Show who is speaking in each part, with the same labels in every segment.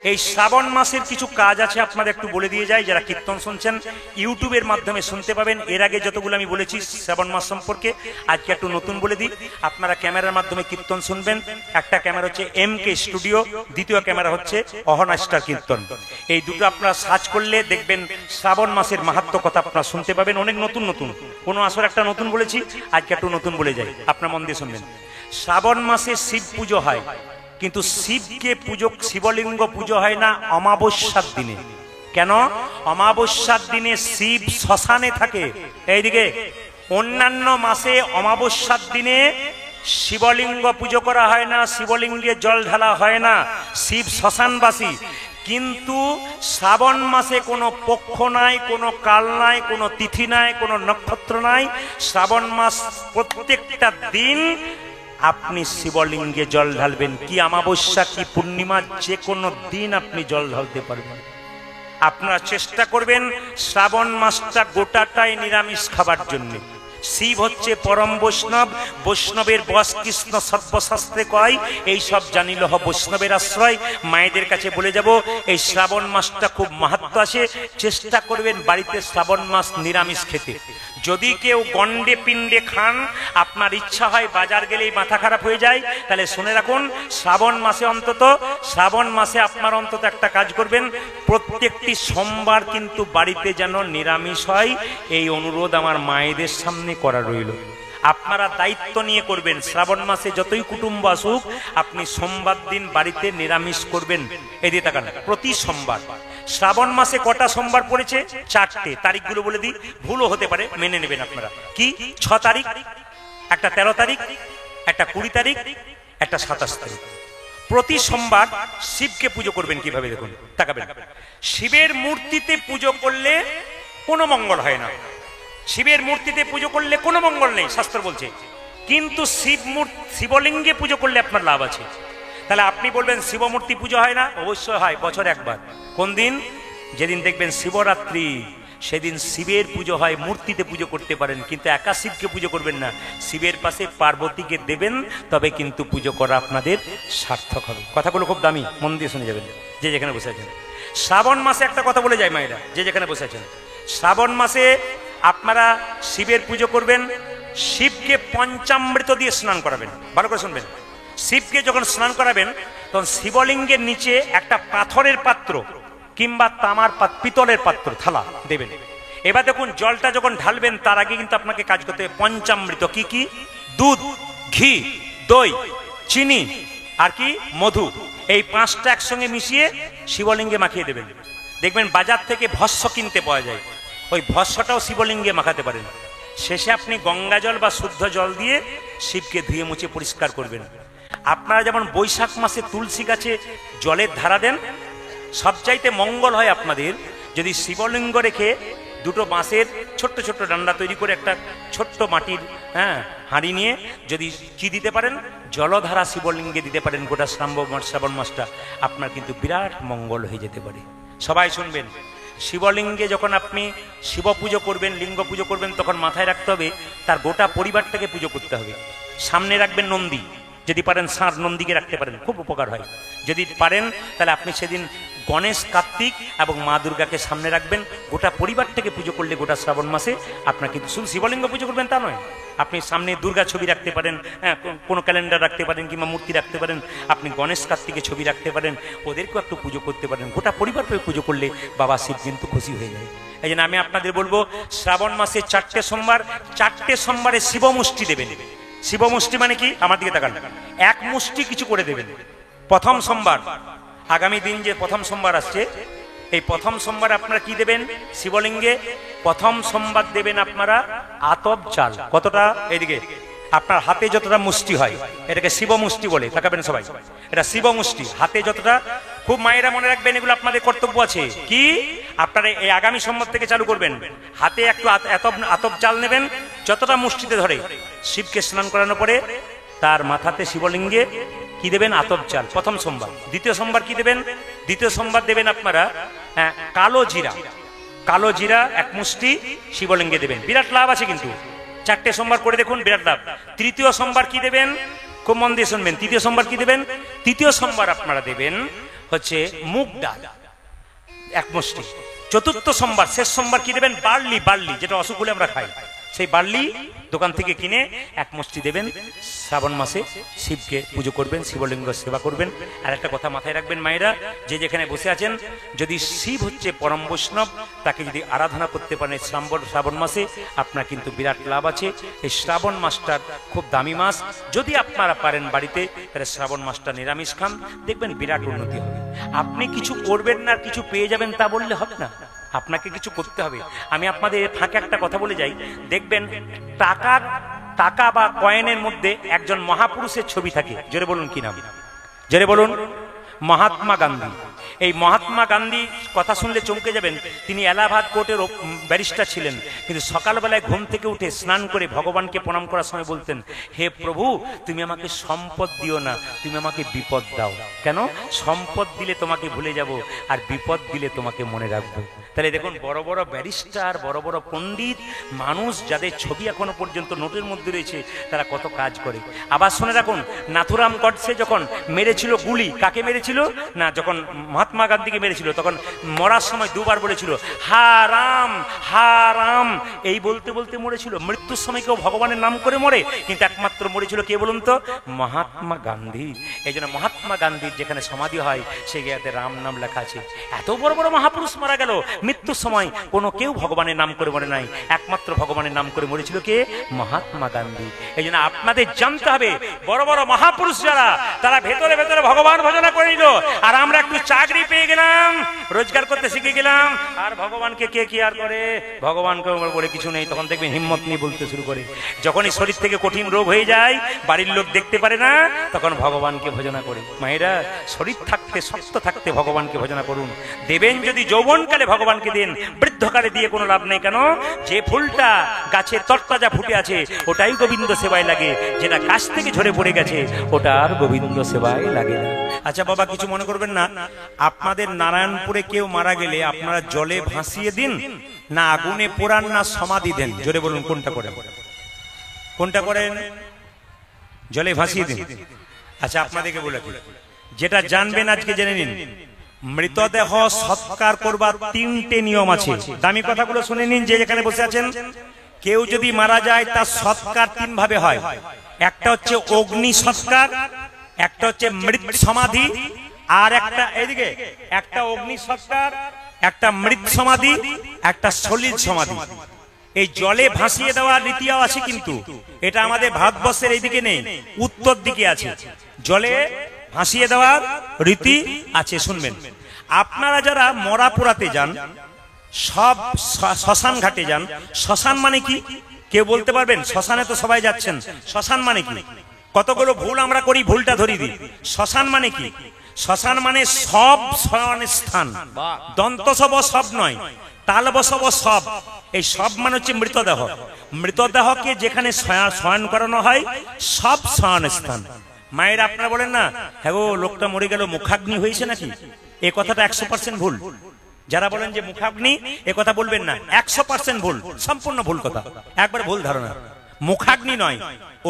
Speaker 1: এই শ্রাবণ মাসের কিছু কাজ আছে আপনাদের একটু বলে দিয়ে যাই। যারা কীর্তন শুনছেন ইউটিউবের মাধ্যমে শুনতে পাবেন। এর আগে যতগুলো আমি বলেছি শ্রাবণ মাস সম্পর্কে আজকে একটু নতুন বলে দিই। আপনারা ক্যামেরার মাধ্যমে কীর্তন শুনবেন। একটা ক্যামেরা হচ্ছে MK স্টুডিও, দ্বিতীয় ক্যামেরা হচ্ছে অহনা স্টার কীর্তন। এই দুটো আপনারা সার্চ করলে দেখবেন শ্রাবণ মাসের মাহাত্ম্য কথা আপনারা শুনতে পাবেন। অনেক নতুন নতুন, কোনো আসর একটা নতুন বলেছি, আজকে একটু নতুন বলে যাই, আপনার মন দিয়ে শুনবেন। শ্রাবণ মাসে শিব পুজো হয়, কিন্তু শিবকে পুজো, শিবলিঙ্গ পুজো হয় না অমাবস্যার দিনে। কেন? অমাবস্যার দিনে শিব শ্মশানে থাকে। এইদিকে অন্যান্য মাসে অমাবস্যার দিনে শিবলিঙ্গ পুজো করা হয় না, শিবলিঙ্গে জল ঢালা হয় না, শিব শ্মশানবাসী। কিন্তু শ্রাবণ মাসে কোনো পক্ষ নাই, কোনো কাল নাই, কোনো তিথি নাই, কোনো নক্ষত্র নাই। শ্রাবণ মাস প্রত্যেকটা দিন আপনি শিবলিঙ্গে জল ঢালবেন। কি অমাবস্যা কি পূর্ণিমা, যে কোনো দিন আপনি জল ঢালতে পারবেন। আপনারা চেষ্টা করবেন শ্রাবণ মাসটা গোটাটাই নিরামিষ খাবার জন্য। শিব হচ্ছে পরম বৈষ্ণব, বৈষ্ণবের বশ কৃষ্ণ সর্বশাস্ত্রে কয়। এই সব জানিল হ বৈষ্ণবের আশ্রয়। মায়েদের কাছে বলে যাব এই শ্রাবণ মাসটা খুব মাহাত্ম্য আছে। চেষ্টা করবেন বাড়িতে শ্রাবণ মাস নিরামিষ খেতে। যদি কেউ গন্ডে পিণ্ডে খান, আপনার ইচ্ছা হয় বাজার গেলেই মাথা খারাপ হয়ে যায়, তাহলে শুনে রাখুন শ্রাবণ মাসে অন্তত, শ্রাবণ মাসে আপনার অন্তত একটা কাজ করবেন, প্রত্যেকটি সোমবার কিন্তু বাড়িতে যেন নিরামিষ হয়। এই অনুরোধ আমার মায়েদের সামনে করা রইল। আপনারা দায়িত্ব নিয়ে করবেন। শ্রাবণ মাসে যতই কুটুম্ব আসুক, আপনি সোমবার দিন বাড়িতে নিরামিষ করবেন। এদিকে তাকান, প্রতি সোমবার। শ্রাবণ মাসে কটা সোমবার পড়েছে? 4টে। তারিখগুলো বলে দিই, ভুলও হতে পারে, মেনে নেবেন আপনারা। কি? 6 তারিখ, একটা 13 তারিখ, একটা 20 তারিখ, একটা 27 তারিখ। প্রতি সোমবার শিবকে পুজো করবেন। কিভাবে দেখুন, তাকাবেন। শিবের মূর্তিতে পুজো করলে কোনো মঙ্গল হয় না। শিবের মূর্তিতে পুজো করলে কোনো মঙ্গল নেই, শাস্ত্র বলছে। কিন্তু শিবলিঙ্গে পুজো করলে আপনার লাভ আছে। তাহলে আপনি বলবেন শিবমূর্তি পুজো হয় না? অবশ্যই হয়, বছরে একবার। কোন দিন? যেদিন দেখবেন শিবরাত্রি, সেদিন শিবের পুজো হয়। মূর্তিতে পুজো করতে পারেন, কিন্তু একা শিবকে পুজো করবেন না। শিবের পাশে পার্বতীকে দেবেন, তবে কিন্তু পুজো করা আপনাদের সার্থক হবে। কথাগুলো খুব দামি, মন দিয়ে শুনে যাবেন যে যেখানে বসে আছেন। শ্রাবণ মাসে একটা কথা বলে যায় মায়েরা, যে যেখানে বসে আছেন, শ্রাবণ মাসে আপনারা শিবের পুজো করবেন। শিবকে পঞ্চামৃত দিয়ে স্নান করাবেন। ভালো করে শুনবেন। শিবকে যখন স্নান করাবেন, তখন শিবলিঙ্গের নিচে একটা পাথরের পাত্র কিংবা তামার পিতলের পাত্র, থালা দেবেন। এবার দেখুন, জলটা যখন ঢালবেন তার আগে কিন্তু আপনাকে কাজ করতে হবে। পঞ্চামৃত কি কি? দুধ, ঘি, দই, চিনি আর কি মধু, এই 5টা একসঙ্গে মিশিয়ে শিবলিঙ্গে মাখিয়ে দেবেন। দেখবেন বাজার থেকে ভস্ম কিনতে পাওয়া যায়, ওই ভস্মটাও শিবলিঙ্গে মাখাতে পারেন। শেষে আপনি গঙ্গা জল বা শুদ্ধ জল দিয়ে শিবকে ধুয়ে মুছে পরিষ্কার করবেন। আপনারা যেমন বৈশাখ মাসে তুলসী গাছে জলের ধারা দেন, সবচাইতে মঙ্গল হয় আপনাদের যদি শিবলিঙ্গ রেখে দুটো বাঁশের ছোট্ট ছোট্ট ডান্ডা তৈরি করে একটা ছোট্ট মাটির হাঁড়ি নিয়ে যদি কি দিতে পারেন, জলধারা শিবলিঙ্গে দিতে পারেন, গোটা শ্রাবণ মাসটা আপনার কিন্তু বিরাট মঙ্গল হয়ে যেতে পারে। সবাই শুনবেন, শিবলিঙ্গে যখন আপনি শিব পুজো করবেন, লিঙ্গ পুজো করবেন, তখন মাথায় রাখতে হবে তার গোটা পরিবারটাকে পুজো করতে হবে। সামনে রাখবেন নন্দী, যদি পারেন ষাঁড় নন্দীকে রাখতে পারেন, খুব উপকার হয়। যদি পারেন তাহলে আপনি সেদিন গণেশ, কার্তিক এবং মা দুর্গাকে সামনে রাখবেন। গোটা পরিবারটাকে পুজো করলে গোটা শ্রাবণ মাসে আপনার কিন্তু শুধু শিবলিঙ্গ পুজো করবেন তা নয়, আপনি সামনে দুর্গা ছবি রাখতে পারেন, কোনো ক্যালেন্ডার রাখতে পারেন কিংবা মূর্তি রাখতে পারেন, আপনি গণেশ কার্তিকের ছবি রাখতে পারেন, ওদেরকেও একটু পুজো করতে পারেন। গোটা পরিবারকে পুজো করলে বাবা শিব কিন্তু খুশি হয়ে যায়। এই জন্য আমি আপনাদের বলবো, শ্রাবণ মাসে 4টে সোমবার, 4টে সোমবারে শিবমুষ্টি দেবেন। শিবমুষ্টি মানে কি? আমার দিকে তাকান। এক মুষ্টি কিছু করে দেবেন। প্রথম সোমবার, আগামী দিন যে প্রথম সোমবার আসছে, এই প্রথম সোমবার আপনারা কি দেবেন? শিবলিঙ্গে প্রথম সোমবার দেবেন আপনারা আতপ চাল। কতটা? এইদিকে আপনার হাতে যতটা মুষ্টি হয়, এটাকে শিবমুষ্টি বলে। তাকাবেন সবাই, এটা শিবমুষ্টি। হাতে যতটা, খুব মায়েরা মনে রাখবেন, এগুলো আপনাদের কর্তব্য আছে। কি? আপনারা এই আগামী সোমবার থেকে চালু করবেন। হাতে একটু আতপ চাল নেবেন, যতটা মুষ্টিতে ধরে। শিবকে স্নান করানোর পরে তার মাথাতে শিবলিঙ্গে কি দেবেন? আতপ চাল, প্রথম সোমবার। দ্বিতীয় সোমবার কি দেবেন? দ্বিতীয় সোমবার দেবেন আপনারা কালো জিরা। কালো জিরা 1 মুষ্টি শিবলিঙ্গে দেবেন। বিরাট লাভ আছে কিন্তু, 4টে সোমবার করে দেখুন, বিরাট লাভ। তৃতীয় সোমবার কি দেবেন? খুব মন দিয়ে শুনবেন। তৃতীয় সোমবার কি দেবেন? তৃতীয় সোমবার আপনারা দেবেন হচ্ছে মুগ ডাল এক মুষ্টি। চতুর্থ সোমবার শেষ সোমবার কি দেবেন? বার্লি, বার্লি যেটা অসুখ হলে আমরা খাই, সেই বার্লি দোকান থেকে কিনে এক মুষ্টি দেবেন। শ্রাবণ মাসে শিবকে পুজো করবেন, শিবলিঙ্গ সেবা করবেন। আর একটা কথা মাথায় রাখবেন মায়েরা, যে যেখানে বসে আছেন, যদি শিব হচ্ছে পরম বৈষ্ণব, তাকে যদি আরাধনা করতে পারেন শ্রাবণ মাসে, আপনার কিন্তু বিরাট লাভ আছে। এই শ্রাবণ মাসটার খুব দামি মাস। যদি আপনারা পারেন বাড়িতে, তাহলে শ্রাবণ মাসটা নিরামিষ খান, দেখবেন বিরাট উন্নতি হবে। আপনি কিছু করবেন না, কিছু পেয়ে যাবেন তা বললে হবে না, আপনাকে কিছু করতে হবে। আমি আপনাদের ফাঁকে একটা কথা বলে যাই, দেখবেন টাকা বা কয়েনের মধ্যে একজন মহাপুরুষের ছবি থাকে। জোরে বলুন কি নাম? জোরে বলুন। মহাত্মা গান্ধী। এই মহাত্মা গান্ধী কথা শুনলে চমকে যাবেন। তিনি এলাহাবাদ কোর্টের ব্যারিস্টার ছিলেন, কিন্তু সকালবেলায় ঘুম থেকে উঠে স্নান করে ভগবানকে প্রণাম করার সময় বলতেন, হে প্রভু, তুমি আমাকে সম্পদ দিও না, তুমি আমাকে বিপদ দাও। কেন? সম্পদ দিলে তোমাকে ভুলে যাব, আর বিপদ দিলে তোমাকে মনে রাখবো। তাহলে দেখুন, বড় বড় ব্যারিস্টার, বড় বড় পণ্ডিত মানুষ, যাদের ছবি এখনো পর্যন্ত নোটের মধ্যে রয়েছে, তারা কত কাজ করে। আবার শুনে রাখুন, নাথুরাম গডসে যখন মেরেছিল গুলি, কাকে মেরেছিল না, যখন মহাত্মা গান্ধীকে মেরেছিল, তখন মরার সময় দুবার বলেছিল হা রাম, হা রাম, এই বলতে বলতে মরেছিল। মৃত্যুর সময় কেউ ভগবানের নাম করে মরে, কিন্তু একমাত্র মরেছিল কে বলুন তো? মহাত্মা গান্ধী। এই জন্য মহাত্মা গান্ধীর যেখানে সমাধি হয়, সে জায়গাতে রাম নাম লেখা আছে। এত বড় বড় মহাপুরুষ মারা গেল, মৃত্যুর সময় কোনো কেউ ভগবানের নাম করে মরে নাই, একমাত্র ভগবানের নাম করে মরেছিল কে? মহাত্মা গান্ধী। এই জন্য আপনাদের জানতে হবে, বড় বড় মহাপুরুষ যারা, তারা ভেতরে ভেতরে ভগবান ভজনা করে নিল, আর আমরা একটু চাকরি পেয়ে গেলাম, রোজগার করতে শিখে গেলাম, আর ভগবানকে কে কি আর করে? ভগবানকে বলে কিছু নেই। তখন দেখবেন হিম্মত নিয়ে বলতে শুরু করে। যখনই শরীর থেকে কঠিন রোগ হয়ে যায়, বাড়ির লোক দেখতে পারে না, তখন ভগবানকে ভজনা করে। মায়েরা, শরীর থাকতে, শক্ত থাকতে ভগবানকে ভজনা করুন। দেবেন যদি যৌবনকালে ভগবানকে দেন, বৃদ্ধকালে দিয়ে কোনো লাভ নেই। কেন? যে ফুলটা গাছের তরতাজা ফুটে আছে, ওটাই গোবিন্দ সেবায় লাগে, যেটা গাছ থেকে ঝরে পড়ে গেছে, ওটা আর গোবিন্দ সেবায় লাগে না। আচ্ছা বাবা, কিছু মনে করবেন না, আপনাদের নারায়ণপুরে কেউ মারা গেলে আপনারা জলে ভাসিয়ে দিন, না আগুনে পোড়ান, না সমাধি দেন? জোরে বলুন, কোনটা করেন? কোনটা করেন? জলে ভাসিয়ে দিন। আচ্ছা, আপনাদেরকে বলে যেটা জানবেন আজকে জেনে নিন। মৃতদেহ সৎকার করবার 3টে নিয়ম আছে। দামি কথাগুলো শুনে নিন, যে যেখানে বসে আছেন। কেউ যদি মারা যায়, তার সৎকার 3 ভাবে হয়। একটা হচ্ছে অগ্নি সৎকার, একটা হচ্ছে মৃত সমাধি, আর একটা এদিকে একটা অগ্নি সৎকার, একটা মৃত সমাধি, একটা সলিল সমাধি। এই জলে ভাসিয়ে দেওয়ার রীতিও আছে, কিন্তু এটা আমাদের ভারতবর্ষের এইদিকে নেই, উত্তর দিকে আছে। জলে ভাসিয়ে দেওয়ার রীতি আছে, শুনবেন। আপনারা যারা মরা পোড়াতে যান, সব শ্মশান ঘাটে যান। শ্মশান মানে কি কেউ বলতে পারবেন? শ্মশানে তো সবাই যাচ্ছেন, শ্মশান মানে কি? কতগুলো ভুল আমরা করি, ভুলটা ধরিয়ে দিই। শ্মশান মানে কি? শ্মশান মানে সব শয়নের স্থান। দন্ত সব সব নয়, তাল বসব সব। এই সব মানে হচ্ছে মৃতদেহ। মৃতদেহকে যেখানে শয়ন করানো হয়, সব শয়ন স্থান। মায়ের আপনারা বলেন না, হ্যাঁ গো লোকটা মরে গেল, মুখাগ্নি হয়েছে নাকি? এ কথাটা 100% ভুল। যারা বলেন যে মুখাগ্নি, এ কথা বলবেন না, 100% ভুল, সম্পূর্ণ ভুল কথা, একবার ভুল ধারণা। মুখাগ্নি নয়,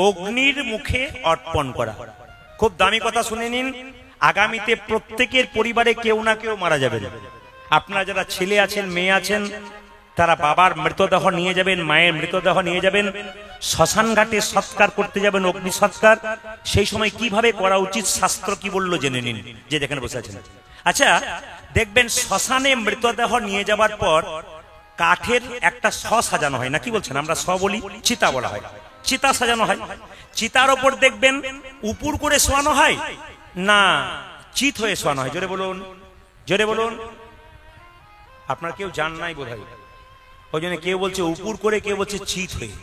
Speaker 1: অগ্নির মুখে অর্পণ করা। খুব দামি কথা শুনে নিন, আগামীতে প্রত্যেকের পরিবারে কেউ না কেউ মারা যাবে। আপনারা যারা ছেলে আছেন, মেয়ে আছেন, তারা বাবার মৃতদেহ নিয়ে যাবেন, মায়ের মৃতদেহ নিয়ে যাবেন, শ্মশান ঘাটে সৎকার করতে যাবেন, অগ্নি সৎকার। সেই সময় কিভাবে করা উচিত, শাস্ত্র কি বললো জেনে নিন, যে যেখানে বসে আছেন। আচ্ছা, দেখবেন শ্মশানে মৃতদেহ নিয়ে যাবার পর কাঠের একটা সাজানো হয়, না কি বলছেন? আমরা বলি, চিতা বলা হয়। চিতা সাজানো হয়। চিতার ওপর দেখবেন উপর করে শোয়ানো হয় না চিত হয়ে শোয়ানো হয়? জোরে বলুন, জোরে বলুন। আপনার কেউ জান নাই বোধ হয়, ওই জন্য কেউ বলছে উপর করে, কেউ বলছে চিত হয়ে।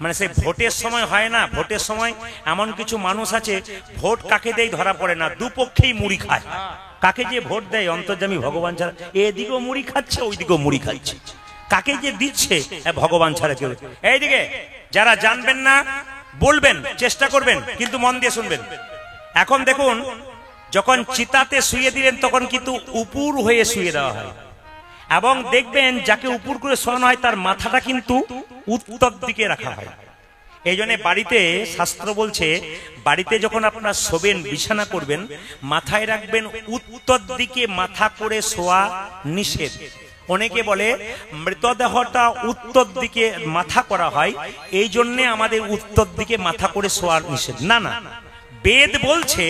Speaker 1: মানে সেই ভোটের সময় হয় না, ভোটের সময় এমন কিছু মানুষ আছে, ভোট কাকে দেয় ধরা পড়ে না, দুপক্ষেই মুড়ি খায়। কাকে যে ভোট দেয় অন্তর্যামী ভগবান ছাড়া, এদিকেও মুড়ি খাচ্ছে, ওইদিকেও মুড়ি খাচ্ছে। কাকে যে দিচ্ছে ভগবান ছাড়া কেউ। এইদিকে যারা জানবেন না বলবেন, চেষ্টা করবেন, কিন্তু মন দিয়ে শুনবেন। এখন দেখুন, যখন চিতাতে শুয়ে দিলেন, তখন কিন্তু উপর হয়ে শুয়ে দেওয়া হয়, এবং দেখবেন যাকে উপর করে শোয়ানো হয়, তার মাথাটা কিন্তু উত্তর দিকে রাখা হয়। এই জন্য বাড়িতে শাস্ত্র বলছে, বাড়িতে যখন আপনারা শোবেন, বিছানা করবেন, মাথায় রাখবেন উত্তর দিকে মাথা করে শোয়া নিষেধ। অনেকে বলে মৃতদেহটা উত্তর দিকে মাথা করা হয়, এই জন্যে আমাদের উত্তর দিকে মাথা করে শোয়া নিষেধ। না না, বেদ বলছে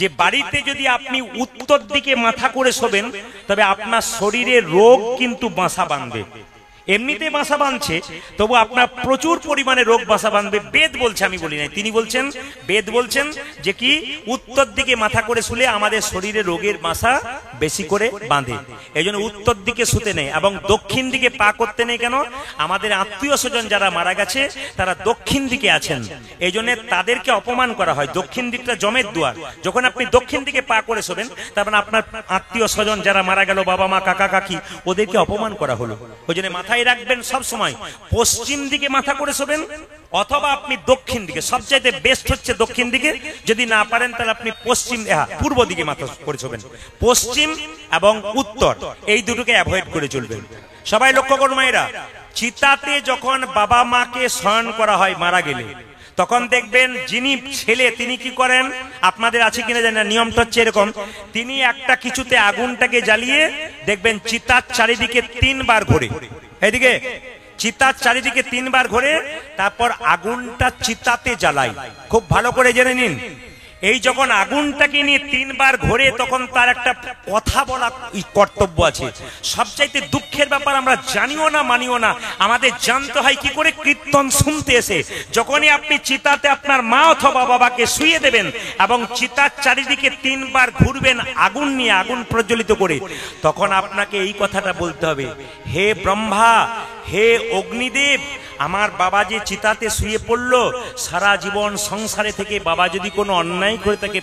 Speaker 1: যে বাড়িতে যদি আপনি উত্তর দিকে মাথা করে শোবেন, তবে আপনার শরীরে রোগ কিন্তু বাসা বাঁধবে। এমনিতে বাসা বাঁধছে, তবু আপনার প্রচুর পরিমাণে রোগ বাসা বাঁধবে। বেদ বলছে, আমি বলি নাই, তিনি বলছেন, বেদ বলছেন যে কি উত্তর দিকে মাথা করে শুলে আমাদের শরীরে রোগের বাসা বেশি করে বাঁধে। এই জন্য উত্তর দিকে শুতে নেই এবং দক্ষিণ দিকে পা করতে নেই। কেন? আমাদের আত্মীয় স্বজন যারা মারা গেছে তারা দক্ষিণ দিকে আছেন, এই জন্য তাদেরকে অপমান করা হয়। দক্ষিণ দিকটা জমের দুয়ার, যখন আপনি দক্ষিণ দিকে পা করে শোবেন, তার মানে আপনার আত্মীয় স্বজন যারা মারা গেল, বাবা মা কাকা কাকি, ওদেরকে অপমান করা হলো। ওই জন্য মাথায় রাখবেন সব সময় পশ্চিম দিকে মাথা করে শোবেন, অথবা আপনি দক্ষিণ দিকে। সবচাইতে বেস্ট হচ্ছে দক্ষিণ দিকে। যদি না পারেন তাহলে আপনি পশ্চিম, পূর্ব দিকে মাথা করে শোবেন। পশ্চিম এবং উত্তর এই দুটোকে অ্যাভয়েড করে চলবেন। সবাই লক্ষ্য করুন মায়েরা, চিতাতে যখন বাবা মাকে শয়ন করা হয় মারা গেলে, তখন দেখবেন যিনি ছেলে তিনি কি করেন, আপনাদের আছে কিনা জানি না, নিয়মটা হচ্ছে এরকম, তিনি একটা কিছুতে আগুনটাকে জ্বালিয়ে দেখবেন চিতার চারিদিকে 3 বার ঘোরে। এদিকে চিতার চারিদিকে 3 বার ঘোরে, তারপর আগুনটা চিতাতে জ্বালায়। খুব ভালো করে জেনে নিন, এই যখন আগুনটাকে নিয়ে 3 বার ঘোরে, তখন তার একটা কথা বলা কর্তব্য আছে। সবচাইতে দুঃখের ব্যাপার, আমরা জানিও না মানিও না, আমাদের জানতে হয় কি করে, কীর্তন শুনতে এসে। যখনই আপনি চিতাতে আপনার মা অথবা বাবাকে শুয়ে দেবেন এবং চিতার চারিদিকে 3 বার ঘুরবেন আগুন নিয়ে, আগুন প্রজ্বলিত করে, তখন আপনাকে এই কথাটা বলতে হবে, হে ব্রহ্মা, হে অগ্নিদেব, আমার বাবা যে চিতাতে শুয়ে পড়লো, সারা জীবন সংসারে থেকে বাবা যদি কোনো অন্যায় করে থাকে,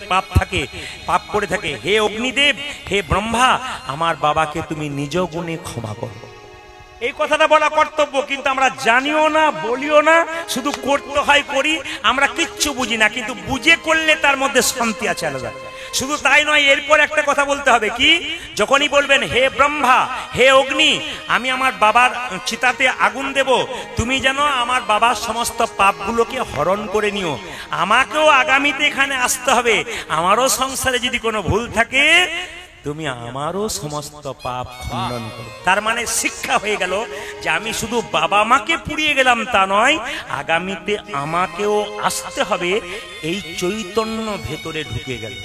Speaker 1: পাপ করে থাকে, হে অগ্নিদেব, হে ব্রহ্মা, আমার বাবাকে তুমি নিজ গুণে ক্ষমা করো। এই কথাটা বলা কর্তব্য, কিন্তু আমরা জানিও না, বলিও না, শুধু করতে হয় করি, আমরা কিচ্ছু বুঝি না। কিন্তু বুঝে করলে তার মধ্যে শান্তি আছে আলাদা। শুধু তাই নয়, এরপর একটা কথা বলতে হবে কি, যখনই বলবেন হে ব্রহ্মা, হে অগ্নি, আমি আমার বাবার চিতাতে আগুন দেব, তুমি যেন আমার বাবার সমস্ত পাপগুলোকে হরণ করে নিও। আমাকেও আগামীতে এখানে আসতে হবে, আমারও সংসারে যদি কোনো ভুল থাকে, তুমি আমারও সমস্ত পাপ খণ্ডন করো। তার মানে শিক্ষা হয়ে গেল যে আমি শুধু বাবা মাকে পুড়িয়ে গেলাম তা নয়, আগামীতে আমাকেও আসতে হবে। এই চৈতন্য ভেতরে ঢুকে গেল।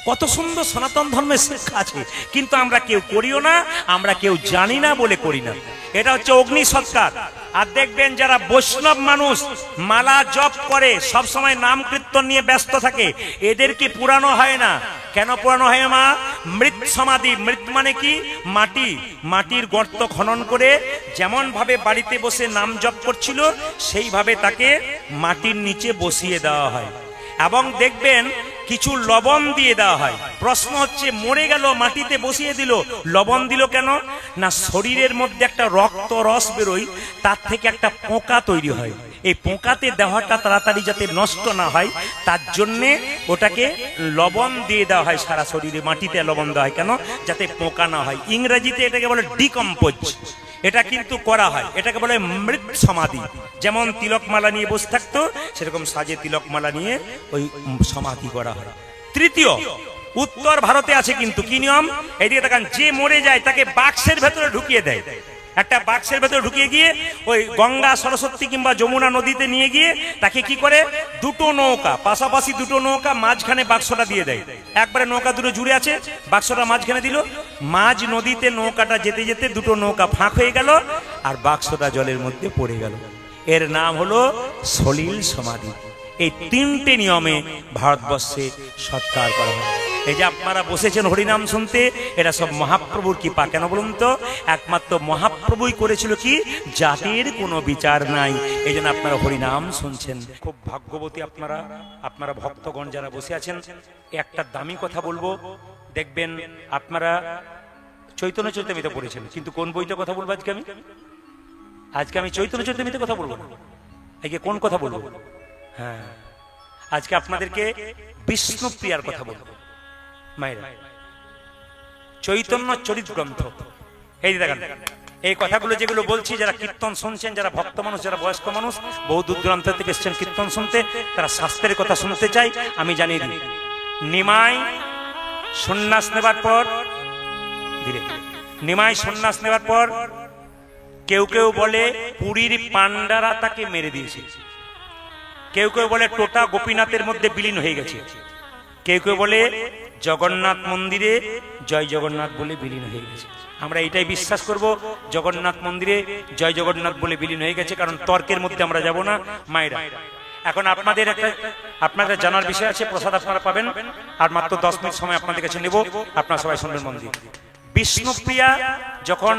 Speaker 1: কত সুন্দর সনাতন ধর্মের শিক্ষা আছে, কিন্তু আমরা কেউ করিও না, আমরা কেউ জানি না বলে করি না। এটা হচ্ছে অগ্নি সৎকার। আর দেখবেন যারা বৈষ্ণব মানুষ মালা জপ করে, সব সময় নাম কীর্তন নিয়ে ব্যস্ত থাকে, এদেরকে পুরানো হয় না। কেন পুরানো হয় মা? মৃত সমাধি। মৃত মানে কি? মাটি। মাটির গর্ত খনন করে যেমন ভাবে বাড়িতে বসে নাম জপ করছিল, সেইভাবে তাকে মাটির নিচে বসিয়ে দেওয়া হয় এবং দেখবেন কিছু লবণ দিয়ে দেওয়া হয়। প্রশ্ন হচ্ছে, মরে গেল, মাটিতে বসিয়ে দিল, লবণ দিল কেন? না, শরীরের মধ্যে একটা রক্ত রস বেরোয়, তার থেকে একটা পোকা তৈরি হয়। এই পোকাতে দেওয়াটা তাড়াতাড়ি যাতে নষ্ট না হয়, তার জন্যে ওটাকে লবণ দিয়ে দেওয়া হয় সারা শরীরে। মাটিতে লবণ দেওয়া হয় কেন? যাতে পোকা না হয়। ইংরেজিতে এটাকে বলে ডিকম্পোজ। এটা কিন্তু করা হয়, এটাকে বলে মৃত সমাধি। যেমন তিলকমালা নিয়ে বসে থাকতো, সেরকম সাজে তিলকমালা নিয়ে ওই সমাধি করা হয়। তৃতীয়, উত্তর ভারতে আছে কিন্তু কি নিয়ম, এইদিকে তাকান, যে মরে যায় তাকে বাক্সের ভেতরে ঢুকিয়ে দেয়। একটা বাক্সের ভেতরে ঢুকিয়ে গিয়ে ওই গঙ্গা, সরস্বতী কিংবা যমুনা নদীতে নিয়ে গিয়ে তাকে কি করে, 2টো নৌকা, পাশাপাশি 2টো নৌকা, মাঝখানে বাক্সটা দিয়ে দেয়। একবারে নৌকা দুটো জুড়ে আছে, বাক্সটা মাঝখানে দিল, মাঝ নদীতে নৌকাটা যেতে যেতে 2টো নৌকা ফাঁক হয়ে গেল আর বাক্সটা জলের মধ্যে পড়ে গেল। এর নাম হলো সলিল সমাধি। এই 3টে নিয়মে ভারতবর্ষে সৎকার করা হয়। এই যে আপনারা বসেছেন হরিনাম শুনতে, এটা সব মহাপ্রভুর কৃপা। কেন বলুন তো? একমাত্র মহাপ্রভুই করেছিল কি, জাতির কোনো বিচার নাই, এই জন্য আপনারা হরিনাম শুনছেন। খুব ভাগ্যবতী আপনারা, আপনারা ভক্তগণ যারা বসে আছেন। একটা দামি কথা বলবো, দেখবেন আপনারা চৈতন্য চরিতামৃত পড়েছেন, কিন্তু কোন বইটা কথা বলবো আজকে আমি চৈতন্য চরিতামৃত কথা বলবো না। আজকে কোন কথা বলবো? হ্যাঁ, আজকে আপনাদেরকে বিষ্ণুপ্রিয়ার কথা বলবো। মায়েরা, চৈতন্য চরিত গ্রন্থ, এই দেখেন, এই কথাগুলো যেগুলো বলছি, যারা কীর্তন শুনছেন, যারা ভক্ত মানুষ, যারা বয়স্ক মানুষ, বহু দূর দূরান্ত থেকে এসছেন কীর্তন শুনতে, তারা শাস্ত্রের কথা শুনতে চাই। আমি জানিয়ে দিই, নিমাই সন্ন্যাস নেবার পর, ধীরে নিমাই সন্ন্যাস নেবার পর কেউ কেউ বলে পুরীর পান্ডারা তাকে মেরে দিয়েছে, কেউ কেউ বলে টোটা গোপীনাথের মধ্যে বিলীন হয়ে গেছে, কেউ কেউ বলে জগন্নাথ মন্দিরে জয় জগন্নাথ বলে বিলীন হয়ে গেছে। আমরা এটাই বিশ্বাস করব, জগন্নাথ মন্দিরে জয় জগন্নাথ বলে বিলীন হয়ে গেছে, কারণ তর্কের মধ্যে আমরা যাব না। মায়েরা, এখন আপনাদের জানার বিষয় আছে, প্রসাদ আপনারা পাবেন, আর মাত্র 10 মিনিট সময় আপনাদের কাছে নেব, আপনারা সবাই শুনবেন মন দিয়ে। বিষ্ণুপ্রিয়া যখন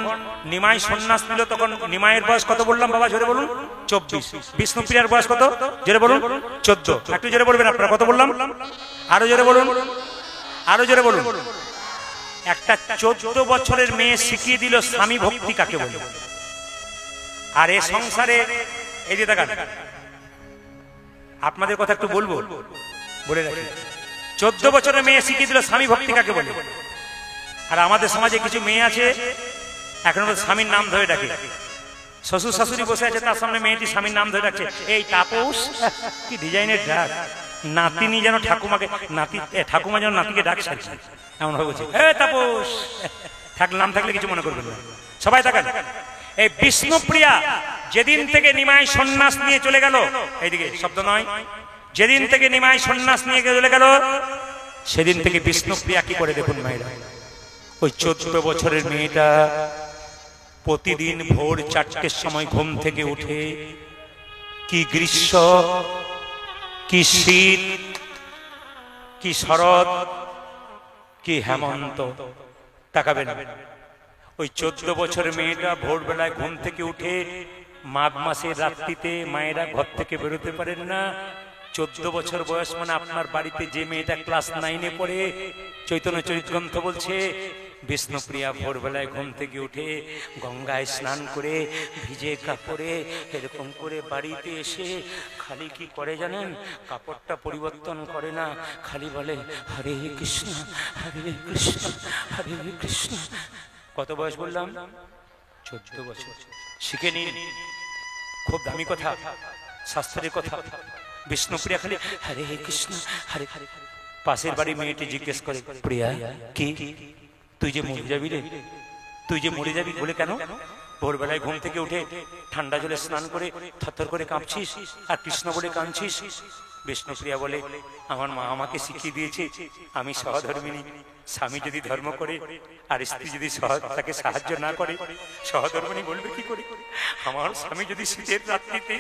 Speaker 1: নিমাই সন্ন্যাস নিল, তখন নিমাইয়ের বয়স কত বললাম বাবা, জোরে বলুন? 24। বিষ্ণুপ্রিয়ার বয়স কত, জোরে বলুন? 14। একটু জোরে বলবেন আপনারা, কত বললাম? আরো জোরে বলুন, আরো জোরে বলুন। একটা 14 বছরের মেয়ে শিখিয়ে দিল স্বামী ভক্তি কাকে বলে। আর এ সংসারে, এই যে দেখেন, আপনাদের কথা একটু বলবো, বলে রাখি, 14 বছরের মেয়ে শিখিয়ে দিল স্বামী ভক্তি কাকে বলে। আর আমাদের সমাজে কিছু মেয়ে আছে এখন স্বামীর নাম ধরে ডাকে, শ্বশুর শাশুড়ি বসে আছে, তার সামনে মেয়েটি স্বামীর নাম ধরে ডাকছে, এই তাপস, কি ডিজাইনের ডাক, নাতিনি যেন ঠাকুমাকে, ঠাকুমা যেন নাতিকে ডাক সারছে, এমন ভাবে বলছে, এ তাপস, নাম থাকলে কিছু মনে করবেন না, সবাই তাকান। এই বিষ্ণুপ্রিয়া যেদিন থেকে নিমাই সন্ন্যাস নিয়ে চলে গেল, এইদিকে শব্দ নয়, যেদিন থেকে নিমাই সন্ন্যাস নিয়ে চলে গেল, সেদিন থেকে বিষ্ণুপ্রিয়া কি করে দেখুন মায়েরা, ওই 14 বছরের মেয়েটা প্রতিদিন ভোর 4টের সময় ঘুম থেকে উঠে, কি গ্রীষ্ম, কি শীত, কি শরৎ, কি হেমন্ত, তাকাবেন, ওই 14 বছরের মেয়েটা ভোরবেলায় ঘুম থেকে উঠে, মাঘ মাসের রাত্রিতে মায়েরা ঘর থেকে বেরোতে পারেন না। 14 বছর বয়স মানে আপনার বাড়িতে যে মেয়েটা ক্লাস 9-এ পড়ে, চৈতন্য চরিতগ্রন্থ বলছে, বিষ্ণুপ্রিয়া ভোরবেলায় ঘুম থেকে উঠে গঙ্গায় স্নান করে ভিজে কাপড়ে এরকম করে বাড়িতে এসে খালি কি করে জানেন, কাপড়টা পরিবর্তন করে না, খালি বলে হরে কৃষ্ণ হরে কৃষ্ণ হরে কৃষ্ণ। কত বয়স বললাম? 14 বছর। শিখে নিন, খুব দামি কথা, শাস্ত্রের কথা। বিষ্ণুপ্রিয়া খালি হরে কৃষ্ণ হরে হরে। পাশের বাড়ি মেয়েটি জিজ্ঞেস করে, প্রিয়া কি তুই যে মরে যাবি রে, তুই যে মরে যাবি বলে কেন? ভোরবেলায় ঘুম থেকে উঠে ঠান্ডা জলে স্নান করে থরথর করে কাঁপছিস আর কৃষ্ণ বলে কাঁদছিস। বিষ্ণুপ্রিয়া বলে, আমার মা আমাকে শিখিয়ে দিয়েছে, আমি সহধর্মিনী, স্বামী যদি ধর্ম করে আর স্ত্রী যদি তাকে সাহায্য না করে, সহধর্মিনী বলবে কি করে? আমার স্বামী যদি শীতের রাত্রিতে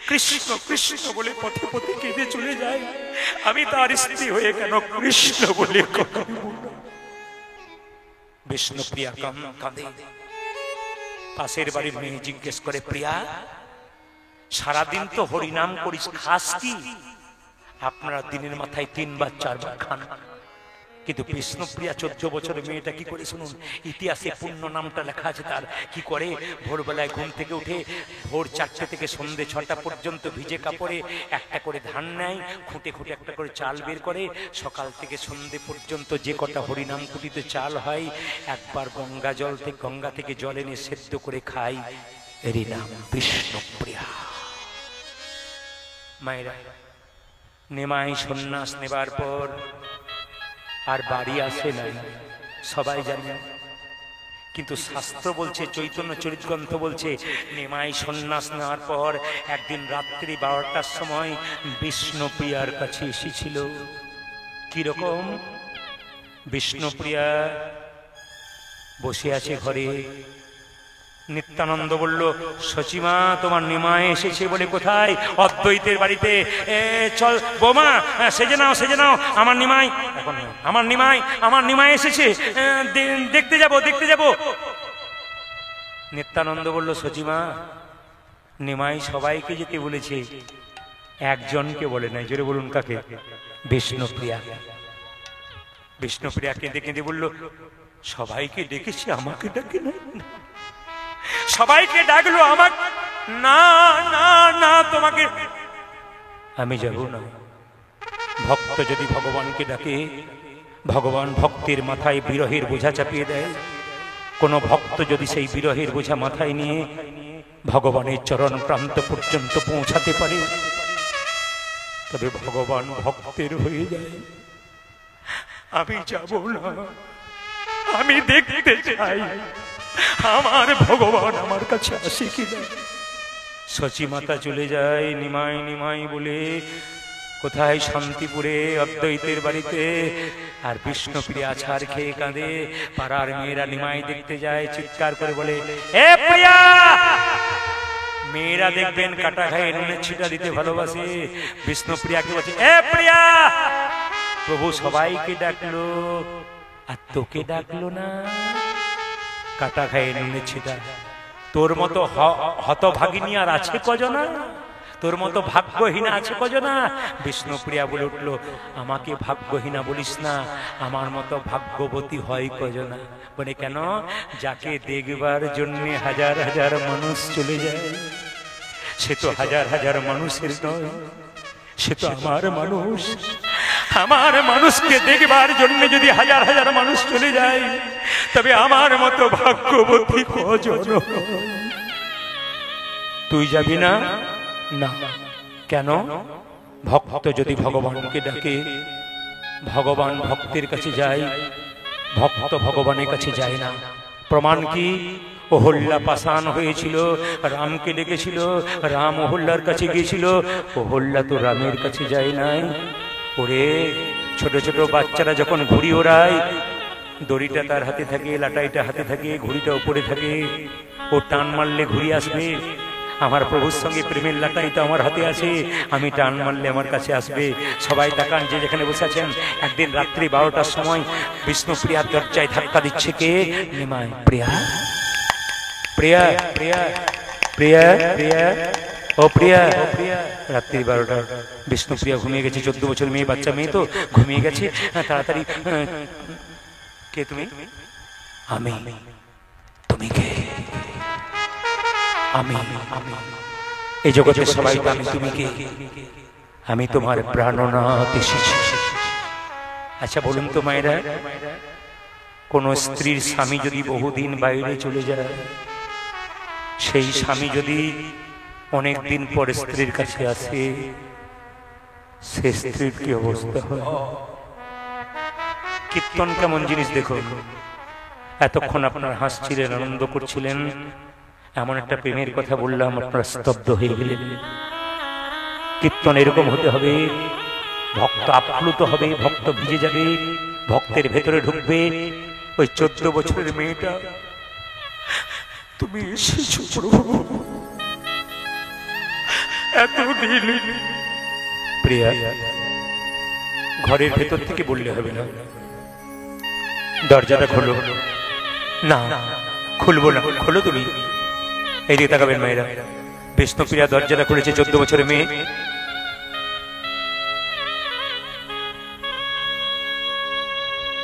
Speaker 1: কৃষ্ণ কৃষ্ণ বলে পথে পথে কেঁদে চলে যায়, আমি তার স্ত্রী হয়ে কেন কৃষ্ণ বলে কথা বলব? বিষ্ণুপ্রিয়া কাঁদে। পাশের বাড়ির মেয়ে জিজ্ঞেস করে, প্রিয়া সারাদিন তো হরিনাম করিস, খাস কি? আপনারা দিনের মাথায় 3 বার 4 বার খান, কিন্তু বিষ্ণুপ্রিয়া 14 বছরের মেয়েটা কি করে শুনুন, ইতিহাসে পুণ্য নামটা লেখা আছে তার। কি করে? ভোরবেলায় ঘুম থেকে উঠে ভোর 4টে থেকে সন্ধ্যে 6টা পর্যন্ত ভিজে কাপড়ে একটা করে ধান নেয়, খুঁটে খুঁটে একটা করে চাল বের করে, সকাল থেকে সন্ধ্যে পর্যন্ত যে কটা হরিনাম কুটিতে চাল হয়, একবার গঙ্গা থেকে জল এনে সেদ্ধ করে খাই। এরই নাম বিষ্ণুপ্রিয়া। মায়েরা, নিমাই সন্ন্যাস নেবার পর আর বাড়ি আসে নাই, সবাই জানে, কিন্তু শাস্ত্র বলছে, চৈতন্য চরিতগ্রন্থ বলছে, নিমাই সন্ন্যাস নেওয়ার পর একদিন রাত্রি 12টার সময় বিষ্ণুপ্রিয়ার কাছে এসেছিল। কিরকম? বিষ্ণুপ্রিয়া বসে আছে ঘরে। নিত্যানন্দ বলল, সচিমা তোমার নিমাই এসেছে বলে। কোথায়? অদ্বৈতের বাড়িতে। চল বোমা, সেজে নাও সেজে নাও, আমার নিমাই, এখন আমার নিমাই এসেছে, দেখতে যাব দেখতে যাব। নিত্যানন্দ বলল, সচিমা নিমাই সবাইকে যেতে বলেছে, একজনকে বলে নাই। জোরে বলুন কাকে? বিষ্ণুপ্রিয়া। বিষ্ণুপ্রিয়া কেঁদে কেঁদে বলল, সবাইকে ডেকেছি, আমাকে ডাকে নাই। সবাইকে ডাকলো, আমার না না না, তোমাকে আমি যাব না। ভক্ত যদি ভগবানকে ডাকে, ভগবান ভক্তের মাথায় বিরহের বোঝা চাপিয়ে দেয়। কোন ভক্ত যদি সেই বিরহের বোঝা মাথায় নিয়ে ভগবানের চরণ প্রান্ত পর্যন্ত পৌঁছাতে পারে, তবে ভগবান ভক্তের হয়ে যায়। আমি যাব না, আমি দেখতে চাই আমার ভগবান আমার কাছে আসে কিনা। সচি মাতা চলে যায় নিমাই নিমাই বলে কোথায়, শান্তিপুরে অদ্বৈতের বাড়িতে। আর বিষ্ণুপ্রিয়া আছাড় খেয়ে কাঁদে। পাড়ার মেয়েরা নিমাই দেখতে যায়, চিৎকার করে বলে, এ প্রিয়া! মেয়েরা দেখবেন কাটা খায় নুনের ছিটা দিতে ভালোবাসে। বিষ্ণুপ্রিয়াকে বলছে, এ প্রিয়া! প্রভু সবাইকে ডাকলো, আর তোকে ডাকলো না। কাটা খায় নুনের ছিটা। তোর মতো হতভাগিনী আর আছে কজনা? তোর মতো ভাগ্যহীনা আছে কজনা? বিষ্ণুপ্রিয়া বলে উঠলো, আমাকে ভাগ্যহীনা বলিস না, আমার মতো ভাগ্যবতী হয় কজনা? বলে কেন? যাকে দেখবার জন্য হাজার হাজার মানুষ চলে যায়, সে তো হাজার হাজার মানুষের নয়, সে তো আমার মানুষ। আমার মানুষকে দেখবার জন্য যদি হাজার হাজার মানুষ চলে যায়, তবে আমার মতো ভাগ্যবতী কজন? তুই যাবি না? না। কেন? ভক্ত যদি ভগবানকে ডাকে, ভগবান ভক্তের কাছে যায়, ভক্ত ভগবানের কাছে যায় না। প্রমাণ কি? অহল্যা পাষাণ হয়েছিল, রামকে ডেকেছিল, রাম অহল্যার কাছে গিয়েছিল, অহল্যা তো রামের কাছে যায় নাই। ওরে ছোট ছোট বাচ্চারা যখন ঘুড়ি ওড়ায়, দড়িটা তার হাতে থাকে, লাটাইটা হাতে থাকে, ঘুড়িটা উপরে থাকে, ও টান মারলে ঘুড়ি আসবে। আমার প্রভুর সঙ্গে প্রেমের লাটাই তো আমার হাতে আছে, আমি টান মারলে আমার কাছে আসবে। সবাই তাকান, যে যেখানে বসে আছেন। একদিন রাত্রি 12টার সময় বিষ্ণুপ্রিয়ার দরজায় ধাক্কা দিচ্ছে কে? নিমাই। প্রিয়া, প্রিয়া, প্রিয়া, প্রিয়া, প্রিয়া, ও প্রিয়া। রাত্রি 12টা, বিষ্ণুপ্রিয়া ঘুমিয়ে গেছে। 14 বছর মেয়ে, বাচ্চা মেয়ে তো ঘুমিয়ে গেছে। তাড়াতাড়ি, কে তুমি? আমি। তুমি কে? আমি। এই জগতে সবাই তো আমি। তুমি কে? আমি তোমার প্রাণনাথ এসেছি। আচ্ছা বলুন তো মায়েরা, কোন স্ত্রীর স্বামী যদি বহুদিন বাইরে চলে যায়, সেই স্বামী যদি অনেক দিন পর স্ত্রীর কাছে আসে, সে স্ত্রীর কি অবস্থা হয়? কীর্তন কেমন জিনিস দেখুন। এতক্ষণ আপনারা হাসছিলেন, আনন্দ করছিলেন, এমন একটা প্রেমের কথা বললাম, আপনারা স্তব্ধ হয়ে গেলেন। কীর্তন এরকম হতে হবে, ভক্ত আপ্লুত হবে, ভক্ত ভিজে যাবে, ভক্তের ভেতরে ঢুকবে। ওই 14 বছরের মেয়েটা, তুমি এসেছো প্রভু, এতদিন। প্রিয়া, ঘরের ভেতর থেকে বললে হবে না, দরজাটা খোলো। না, খুলবো না। খোলো তুমি। এইদিকে তাকাবেন মায়েরা। বিষ্ণুপ্রিয়া দরজাটা খুলেছে, 14 বছরের মেয়ে।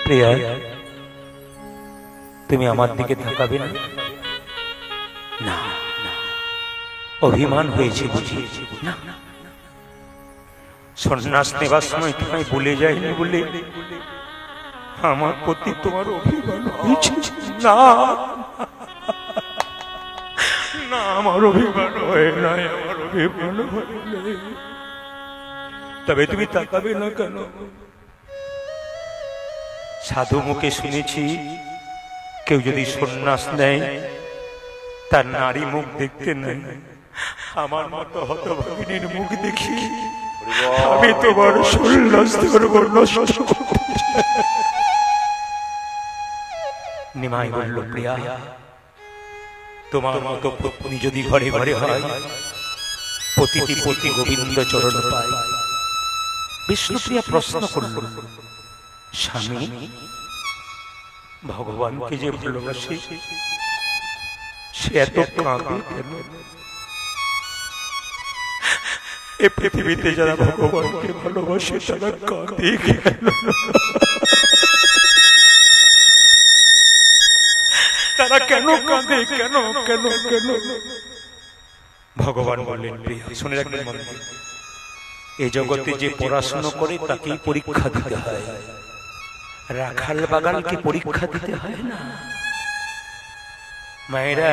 Speaker 1: প্রিয়া, তুমি আমার দিকে তাকাবে না? না, অভিমান হয়েছে বুঝি? না, সন্ন্যাস নেবার সময় তোমায় বলে যায়নি বলে আমার প্রতি তোমার অভিমান হয়েছে? না না, আমার অভিমান হয় নাই, আমার অভিমান হয় নাই। তবে তুমি তাকাবে না কেন? সাধু মুখে শুনেছি, কেউ যদি সন্ন্যাস নেয়, তার নারী মুখ দেখতে নেই। আমার মতো হতভাগিনীর মুখ দেখি আমি তোমার সন্ন্যাস ধর্ম নষ্ট করতে চাই। নিমাই বলল, প্রিয়া, তোমার মতো পত্নী যদি ঘরে ঘরে হয়, প্রতিটি পতি গোবিন্দ চরণ পায়। বিষ্ণুপ্রিয়া প্রশ্ন করল, স্বামী ভগবানকে যে ভালোবাসে, সে এত কাঁদে কেন? এ পৃথিবীতে যারা ভগবানকে ভালোবাসে তারা কাঁদে কেন? তারা কেন কাঁদে? কেন কেন কেন? ভগবান বললেন, প্রিয়া শুনে রাখবেন মনে, এই জগতে যে পড়াশোনা করে তাকেই পরীক্ষা দিতে হয়, রাখাল বাগালকে পরীক্ষা দিতে হয় না। মায়েরা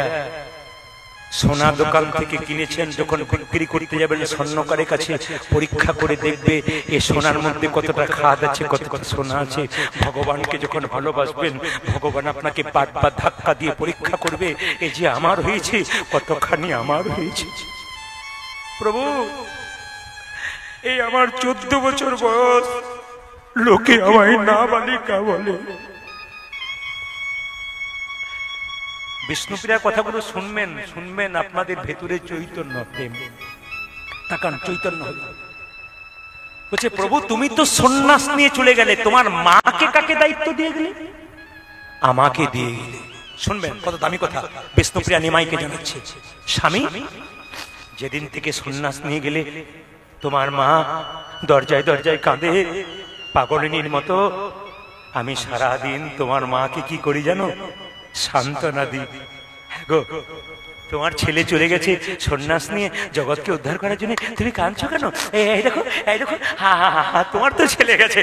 Speaker 1: সোনা দোকান থেকে কিনেছেন, যখন বিক্রি করতে যাবেন স্বর্ণকারের কাছে পরীক্ষা করে দেখবে এ সোনার মধ্যে কতটা খাদ আছে, কতটা সোনা আছে। ভগবানকে যখন ভালোবাসবেন, ভগবান আপনাকে বারবার ধাক্কা দিয়ে পরীক্ষা করবে, এই যে আমার হয়েছে কতখানি আমার হয়েছে। প্রভু, এই আমার 14 বছর বয়স, লোকে আমায় নাবালিকা বলে। বিষ্ণুপ্রিয়ার কথাগুলো শুনবেন, শুনবেন, আপনাদের ভেতরে চৈতন্য প্রেম তাকান, চৈতন্য হবে। বলছে প্রভু তুমি তো সন্ন্যাস নিয়ে চলে গেলে, তোমার মাকে কাকে দায়িত্ব দিয়ে গেলে? আমাকে দিয়ে গেলে। শুনবেন কত দামি কথা বিষ্ণুপ্রিয়া নিমাইকে জানাচ্ছে। স্বামী, যেদিন থেকে সন্ন্যাস নিয়ে গেলে তোমার মা দরজায় দরজায় কাঁদে পাগলিনীর মতো। আমি সারাদিন তোমার মাকে কি করি জানো? সান্ত্বনা দিই। গো, তোমার ছেলে চলে গেছে সন্ন্যাস নিয়ে জগৎকে উদ্ধার করার জন্য, তুমি কাঁদছো কেন? এই দেখো, এই দেখো, তোমার তো ছেলে গেছে,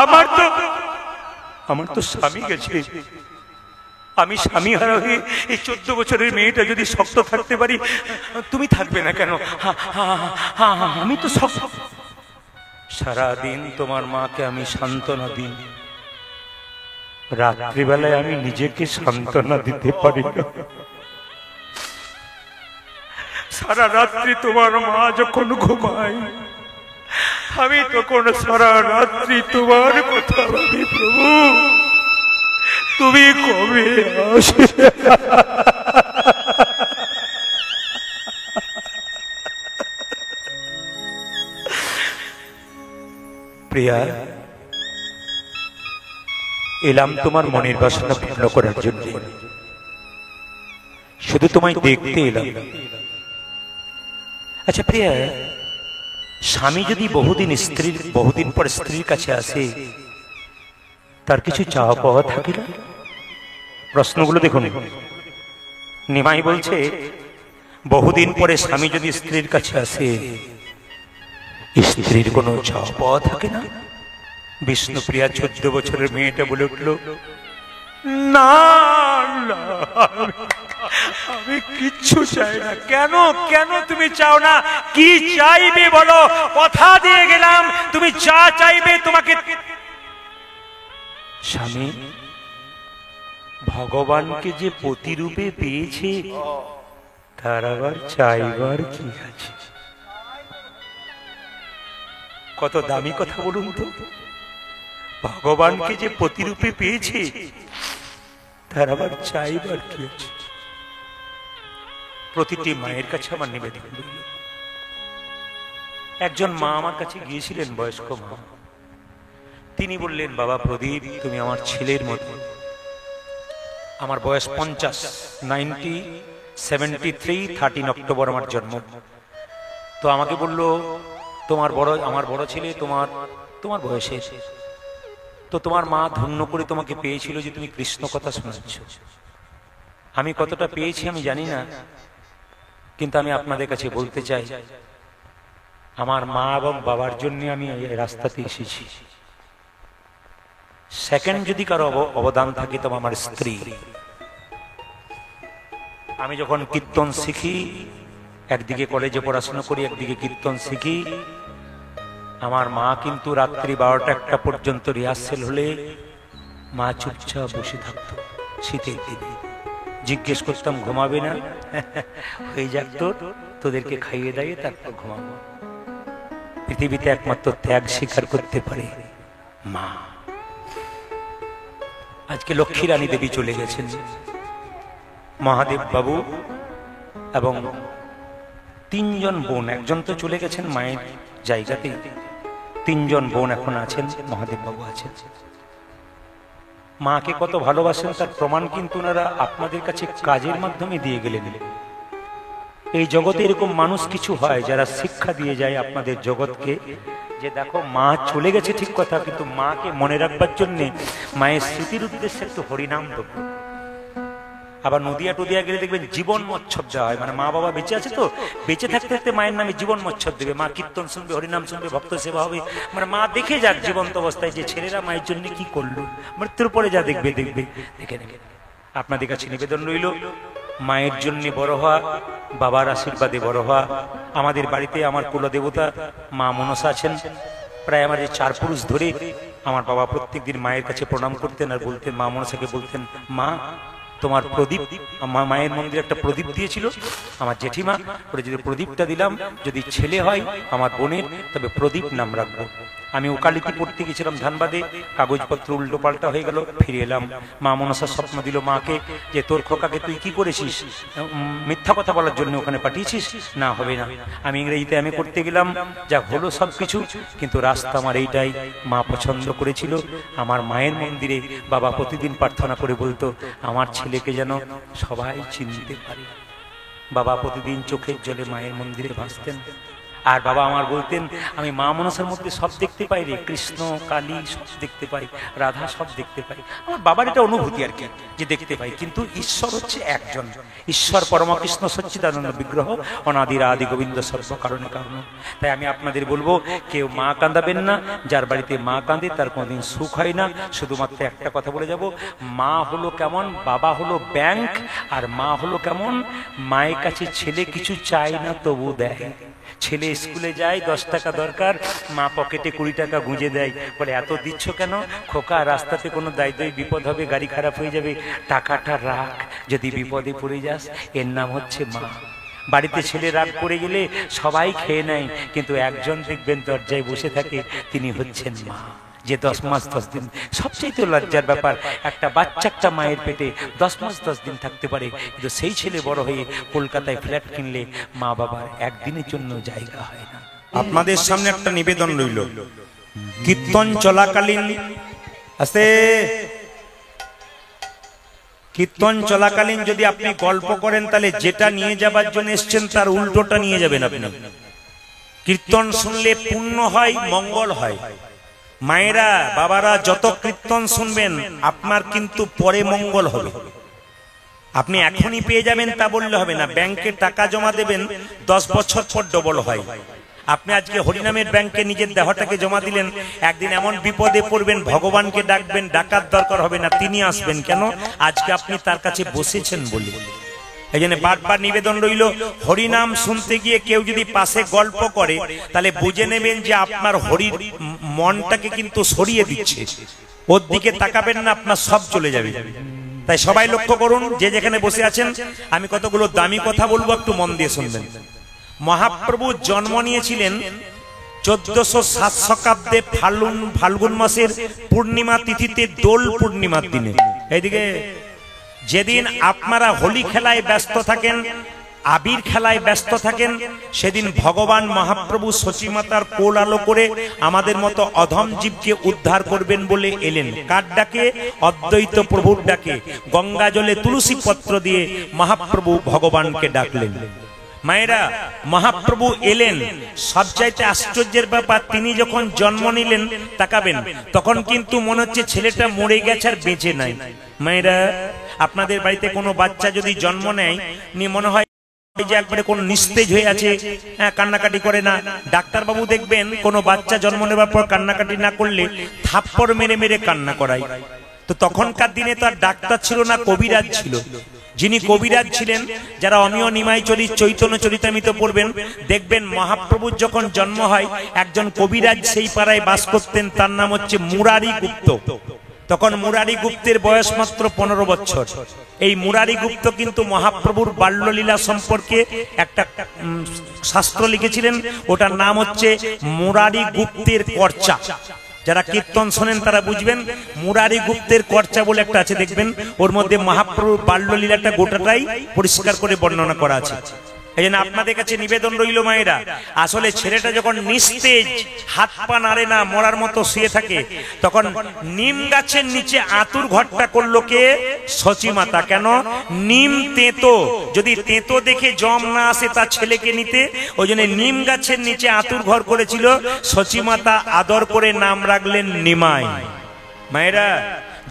Speaker 1: আমার তো স্বামী গেছে। আমি স্বামী হারা হয়ে এই 14 বছরের মেয়েটা যদি শক্ত থাকতে পারি, তুমি থাকবে না কেন? আমি তো শক্ত। সারাদিন তোমার মাকে আমি সান্ত্বনা দিই, রাত্রিবেলায় আমি নিজেকে সান্ত্বনা দিতে পারি না। সারা রাত্রি তোমার মা যখন ঘুমায়, আমি তখন সারা রাত্রি তোমার কথা ভাবি, প্রভু তুমি কবে আসবে? প্রিয়া, এলাম তোমার মনের বাসনা পূর্ণ করার জন্য, শুধু তোমায় দেখতে এলাম। আচ্ছা প্রিয়া, স্বামী যদি বহুদিন পর স্ত্রীর কাছে আসে, তার কিছু চাওয়া পাওয়া থাকে না? প্রশ্নগুলো দেখুন। নিমাই বলছে বহুদিন পরে স্বামী যদি স্ত্রীর কাছে আসে, স্ত্রীর কোনো চাওয়া পাওয়া থাকে না? বিষ্ণুপ্রিয়া 14 বছরের মেয়েটা বলে উঠল, না না, আমি কিচ্ছু চাই না। কেন কেন তুমি চাও না? কি চাইবে বলো? কথা দিয়ে গেলাম তুমি যা চাইবে তোমাকে। স্বামী, ভগবানকে যে প্রতিরূপে পেয়েছে, তার আবার চাইবার কি আছে? কত দামি কথা বলুন তো। ভগবানকে যে প্রতিরূপে পেয়েছে, তার আবার চাইবার কি আছে? প্রতিটি মায়ের কাছে আমার নিবেদন। একজন মা আমার কাছে গিয়েছিলেন, বয়স্ক মা। তিনি বললেন, বাবা প্রদীপ, তুমি আমার ছেলের মতো। আমার বয়স 50, 1973, 13 অক্টোবর আমার জন্ম। তো আমাকে বলল, আমার বড় ছেলে তোমার বয়সে, তো তোমার মা ধন্য করে তোমাকে পেয়েছিল যে তুমি কৃষ্ণ কথা শোনাচ্ছ। আমি কতটা পেয়েছি আমি জানি না, কিন্তু আমি আপনাদের কাছে বলতে চাই, আমার মা এবং বাবার জন্য আমি এই রাস্তাতে এসেছি। সেকেন্ড যদি কারো অবদান থাকে, তবে আমার স্ত্রী। আমি যখন কীর্তন শিখি, একদিকে কলেজে পড়াশোনা করি, একদিকে কীর্তন শিখি, আমার মা কিন্তু রাত্রি 12টা-1টা পর্যন্ত রিহার্সেল হলে মা চুপচাপ বসে থাকতো। শীতের দিনে জিজ্ঞেস করতাম, ঘুমাবে না? হয়ে যাক, তোদেরকে খাইয়ে দাইয়ে তারপর ঘুমাবো। পৃথিবীতে একমাত্র ত্যাগ স্বীকার করতে পারে মা। আজকে লক্ষ্মী রানী দেবী চলে গেছেন, মহাদেব বাবু এবং 3 জন বোন। একজন তো চলে গেছেন মায়ের জায়গাতে, 3 জন বোন এখন আছেন, মহাদেব বাবু আছেন। মাকে কত ভালোবাসেন তার প্রমাণ কিন্তু ওনারা আপনাদের কাছে কাজের মাধ্যমে দিয়ে গেলেন। এই জগতে এরকম মানুষ কিছু হয় যারা শিক্ষা দিয়ে যায় আপনাদের জগৎকে, যে দেখো মা চলে গেছে ঠিক কথা, কিন্তু মাকে মনে রাখবার জন্য মায়ের স্মৃতির উদ্দেশ্যে একটু হরিনাম দেব। আবার নদিয়া টদিয়া গেলে দেখবেন জীবন মচ্ছব দেওয়া হয়, মানে মা বাবা বেঁচে আছে তো, বেঁচে থাকতে থাকতে মায়ের নামে জীবন মচ্ছব দেবে। মা কীর্তন শুনবে, হরিনাম শুনবে, ভক্ত সেবা হবে, মানে মা দেখে যাক জীবন্ত অবস্থায় যে ছেলেরা মায়ের জন্য কি করলো, মৃত্যুর পরে যা দেখবে দেখে। আপনাদের কাছে নিবেদন রইল, মায়ের জন্য বড় হওয়া, বাবার আশীর্বাদে বড় হওয়া। আমাদের বাড়িতে আমার কুলদেবতা মা মনসা আছেন। প্রায় আমাদের 4 পুরুষ ধরে আমার বাবা প্রত্যেকদিন মায়ের কাছে প্রণাম করতেন আর বলতেন, মা মনসাকে বলতেন, মা তোমার প্রদীপ, আমার মায়ের মন্দিরে একটা প্রদীপ দিয়েছিল আমার জেঠিমা, ওটা যদি প্রদীপটা দিলাম, যদি ছেলে হয় আমার বোনের, তবে প্রদীপ নাম রাখবো। আমি ওকালতি পড়তে গেছিলাম ধানবাদে, কাগজপত্র উল্টো পাল্টা হয়ে গেল, ফিরে এলাম। মা মনসা স্বপ্ন দিল মাকে যে তোর খোকাকে তুই কি করেছিস, মিথ্যা কথা বলার জন্য ওখানে পাঠিয়েছিস, না হবে না। আমি ইংরেজিতে আমি করতে গেলাম, যা হলো সবকিছু, কিন্তু রাস্তা আমার এইটাই, মা পছন্দ করেছিল। আমার মায়ের মন্দিরে বাবা প্রতিদিন প্রার্থনা করে বলতো আমার ছেলেকে যেন সবাই চিনতে পারে। বাবা প্রতিদিন চোখের জলে মায়ের মন্দিরে ভাসতেন। আর বাবা আমার বলতেন, আমি মা মনসার মধ্যে সব দেখতে পাই রে, কৃষ্ণ কালী সব দেখতে পাই, রাধা সব দেখতে পাই। আমার বাবার এটা অনুভূতি আর কি, যে দেখতে পাই, কিন্তু ঈশ্বর হচ্ছে একজন, ঈশ্বর পরমকৃষ্ণ সচ্চিদানন্দ বিগ্রহ, অনাদির আদি গোবিন্দ সর্ব কারণে কারণ। তাই আমি আপনাদের বলবো, কেউ মা কাঁদাবেন না, যার বাড়িতে মা কাঁদে তার কোনোদিন সুখ হয় না। শুধুমাত্র একটা কথা বলে যাব, মা হলো কেমন, বাবা হলো ব্যাংক, আর মা হলো কেমন, মায়ের কাছে ছেলে কিছু চায় না তবু দেয়। ছেলে স্কুলে যায়, 10 টাকা দরকার, মা পকেটে 20 টাকা গুঁজে দেয়, বলে এত দিচ্ছ কেন? খোকা রাস্তাতে কোনো দায়িত্ব বিপদ হবে, গাড়ি খারাপ হয়ে যাবে, টাকাটা রাখ, যদি বিপদে পড়ে যাস। এর নাম হচ্ছে মা। বাড়িতে ছেলে রাগ করে গেলে সবাই খেয়ে নেয়, কিন্তু একজন দেখবেন দরজায় বসে থাকে, তিনি হচ্ছেন মা, যে 10 মাস 10 দিন, সবচেয়ে তো লজ্জার ব্যাপার, একটা বাচ্চা একটা মায়ের পেটে 10 মাস 10 দিন থাকতে পারে, কিন্তু সেই ছেলে বড় হয়ে কলকাতায় ফ্ল্যাট কিনলে মা বাবার একদিনের জন্য জায়গা হয় না।
Speaker 2: আপনাদের সামনে একটা নিবেদন রইল, কীর্তন চলাকালীন আস্তে, কীর্তন চলাকালীন যদি আপনি গল্প করেন, তাহলে যেটা নিয়ে যাবার জন্য এসছেন তার উল্টোটা নিয়ে যাবেন আপনি। কীর্তন শুনলে পুণ্য হয়, মঙ্গল হয়। মায়েরা বাবারা যত কীর্তন শুনবেন আপনার কিন্তু পরে মঙ্গল হবে। আপনি এখনই পেয়ে যাবেন তা বললে হবে না। ব্যাংকে টাকা জমা দেবেন, 10 বছর পর ডবল হয়। আপনি আজকে হরিনামের ব্যাংকে নিজের দেহটাকে জমা দিলেন, একদিন এমন বিপদে পড়বেন, ভগবানকে ডাকবেন, ডাকার দরকার হবে না, তিনি আসবেন। কেন? আজকে আপনি তার কাছে বসেছেন বলে। এই জন্য বারবার নিবেদন রইল, হরিনাম শুনতে গিয়ে কেউ যদি পাশে গল্প করে, তাহলে বুঝে নেবেন যে আপনার হরির মনটাকে কিন্তু সরিয়ে দিচ্ছে, ওর দিকে তাকাবেন না, আপনার সব চলে যাবে। তাই সবাই লক্ষ্য করুন, যে যেখানে বসে আছেন, আমি কতগুলো দামি কথা বলবো, একটু মন দিয়ে শুনবেন। মহাপ্রভু জন্ম নিয়েছিলেন 1407 শতাব্দে ফাল্গুন মাসের পূর্ণিমা তিথিতে, দোল পূর্ণিমার দিনে। এইদিকে যেদিন আপনারা হোলি খেলায় ব্যস্ত থাকেন, আবির খেলায় ব্যস্ত থাকেন, সেদিন ভগবান মহাপ্রভু সচিমাতার কোল আলো করে আমাদের মতো অধম জীবকে উদ্ধার করবেন বলে এলেন। কার ডাকে? অদ্বৈত প্রভুর ডাকে। গঙ্গা জলে তুলসী পত্র দিয়ে মহাপ্রভু ভগবানকে ডাকলেন। মায়েরা, মহাপ্রভু এলেন, সবচাইতে আশ্চর্যের ব্যাপার, তিনি যখন জন্ম নিলেন, তাকাবেন, তখন কিন্তু মনে হচ্ছে ছেলেটা মরে গেছে আর বেঁচে নাই। মায়েরা, আপনাদের বাড়িতে কোনো বাচ্চা যদি জন্ম নেয়, মনে হয় যে একবারে কোন নিস্তেজ হয়ে আছে, কান্নাকাটি করে না। ডাক্তার বাবু দেখবেন, কোনো বাচ্চা জন্ম নেবার পর কান্নাকাটি না করলে থাপ্পড় মেরে মেরে কান্না করায়। তো তখনকার দিনে তো আর ডাক্তার ছিল না, কবিরাজ ছিল। যিনি কবিরাজ ছিলেন, যারা অমিয় নিমাই চৈতন্য চরিতামৃত পড়বেন, দেখবেন মহাপ্রভুর যখন জন্ম হয়, একজন কবিরাজ সেই পাড়ায় বাস করতেন, তার নাম হচ্ছে মুরারি গুপ্ত। তখন মুরারি গুপ্তের বয়স মাত্র 15 বছর। এই মুরারি গুপ্ত কিন্তু মহাপ্রভুর বাল্যলীলা সম্পর্কে একটা শাস্ত্র লিখেছিলেন, ওটার নাম হচ্ছে মুরারি গুপ্তের কর্চা। যারা কীর্তন শোনেন তারা বুঝবেন, মুরারি গুপ্তের কর্চা বলে একটা আছে, দেখবেন ওর মধ্যে মহাপ্রভুর বাল্যলীলাটা গোটাটাই পরিষ্কার করে বর্ণনা করা আছে। এই জন্য আপনাদের কাছে নিবেদন রইল, মায়েরা, আসলে ছেলেটা যখন নিস্তেজ, হাত পা নাড়ে না, মরার মতো শুয়ে থাকে, তখন নিম গাছের নিচে আতুর ঘরটা করলো কে? সচিমাতা। কেন? নিম তেঁতো, যদি তেঁতো দেখে জম না আসে তার ছেলেকে নিতে, ওই জন্য নিম গাছের নিচে আতুর ঘর করেছিল। সচিমাতা আদর করে নাম রাখলেন নিমাই। মায়েরা,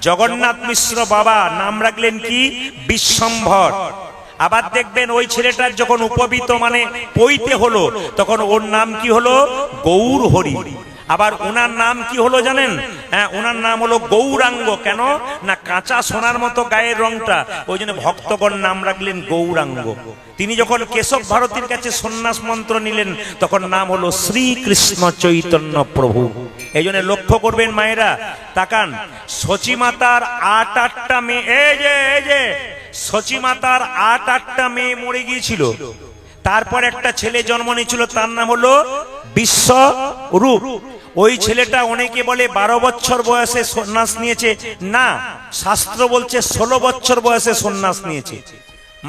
Speaker 2: জগন্নাথ মিশ্র বাবা নাম রাখলেন কি? বিশ্বম্ভর। আবার দেখবেন ওই ছেলেটার যখন উপবিত মানে পৈতে হলো, তখন ওর নাম কি হলো? গৌর হরি। আবার ওনার নাম কি হলো জানেন? হ্যাঁ, ওনার নাম হলো গৌরাঙ্গ। কেন না, কাঁচা সোনার মতো গায়ের রংটা, ওই জন্য ভক্তগণ নাম রাখলেন গৌরাঙ্গ। তিনি যখন কেশব ভারতীর কাছে সন্ন্যাস মন্ত্র নিলেন তখন নাম হলো শ্রীকৃষ্ণ চৈতন্য প্রভু। এই জন্য লক্ষ্য করবেন মায়েরা, তাকান, সচিমাতার 8টা মেয়ে, এই যে সচিমাতার 8টা মেয়ে মরে গিয়েছিল, তারপর একটা ছেলে জন্ম নিয়েছিল, তার নাম হলো বিশ্বরূপ। ওই ছেলেটা অনেকে বলে 12 বছর বয়সে সন্ন্যাস নিয়েছে, না, শাস্ত্র বলছে 16 বছর বয়সে সন্ন্যাস নিয়েছে।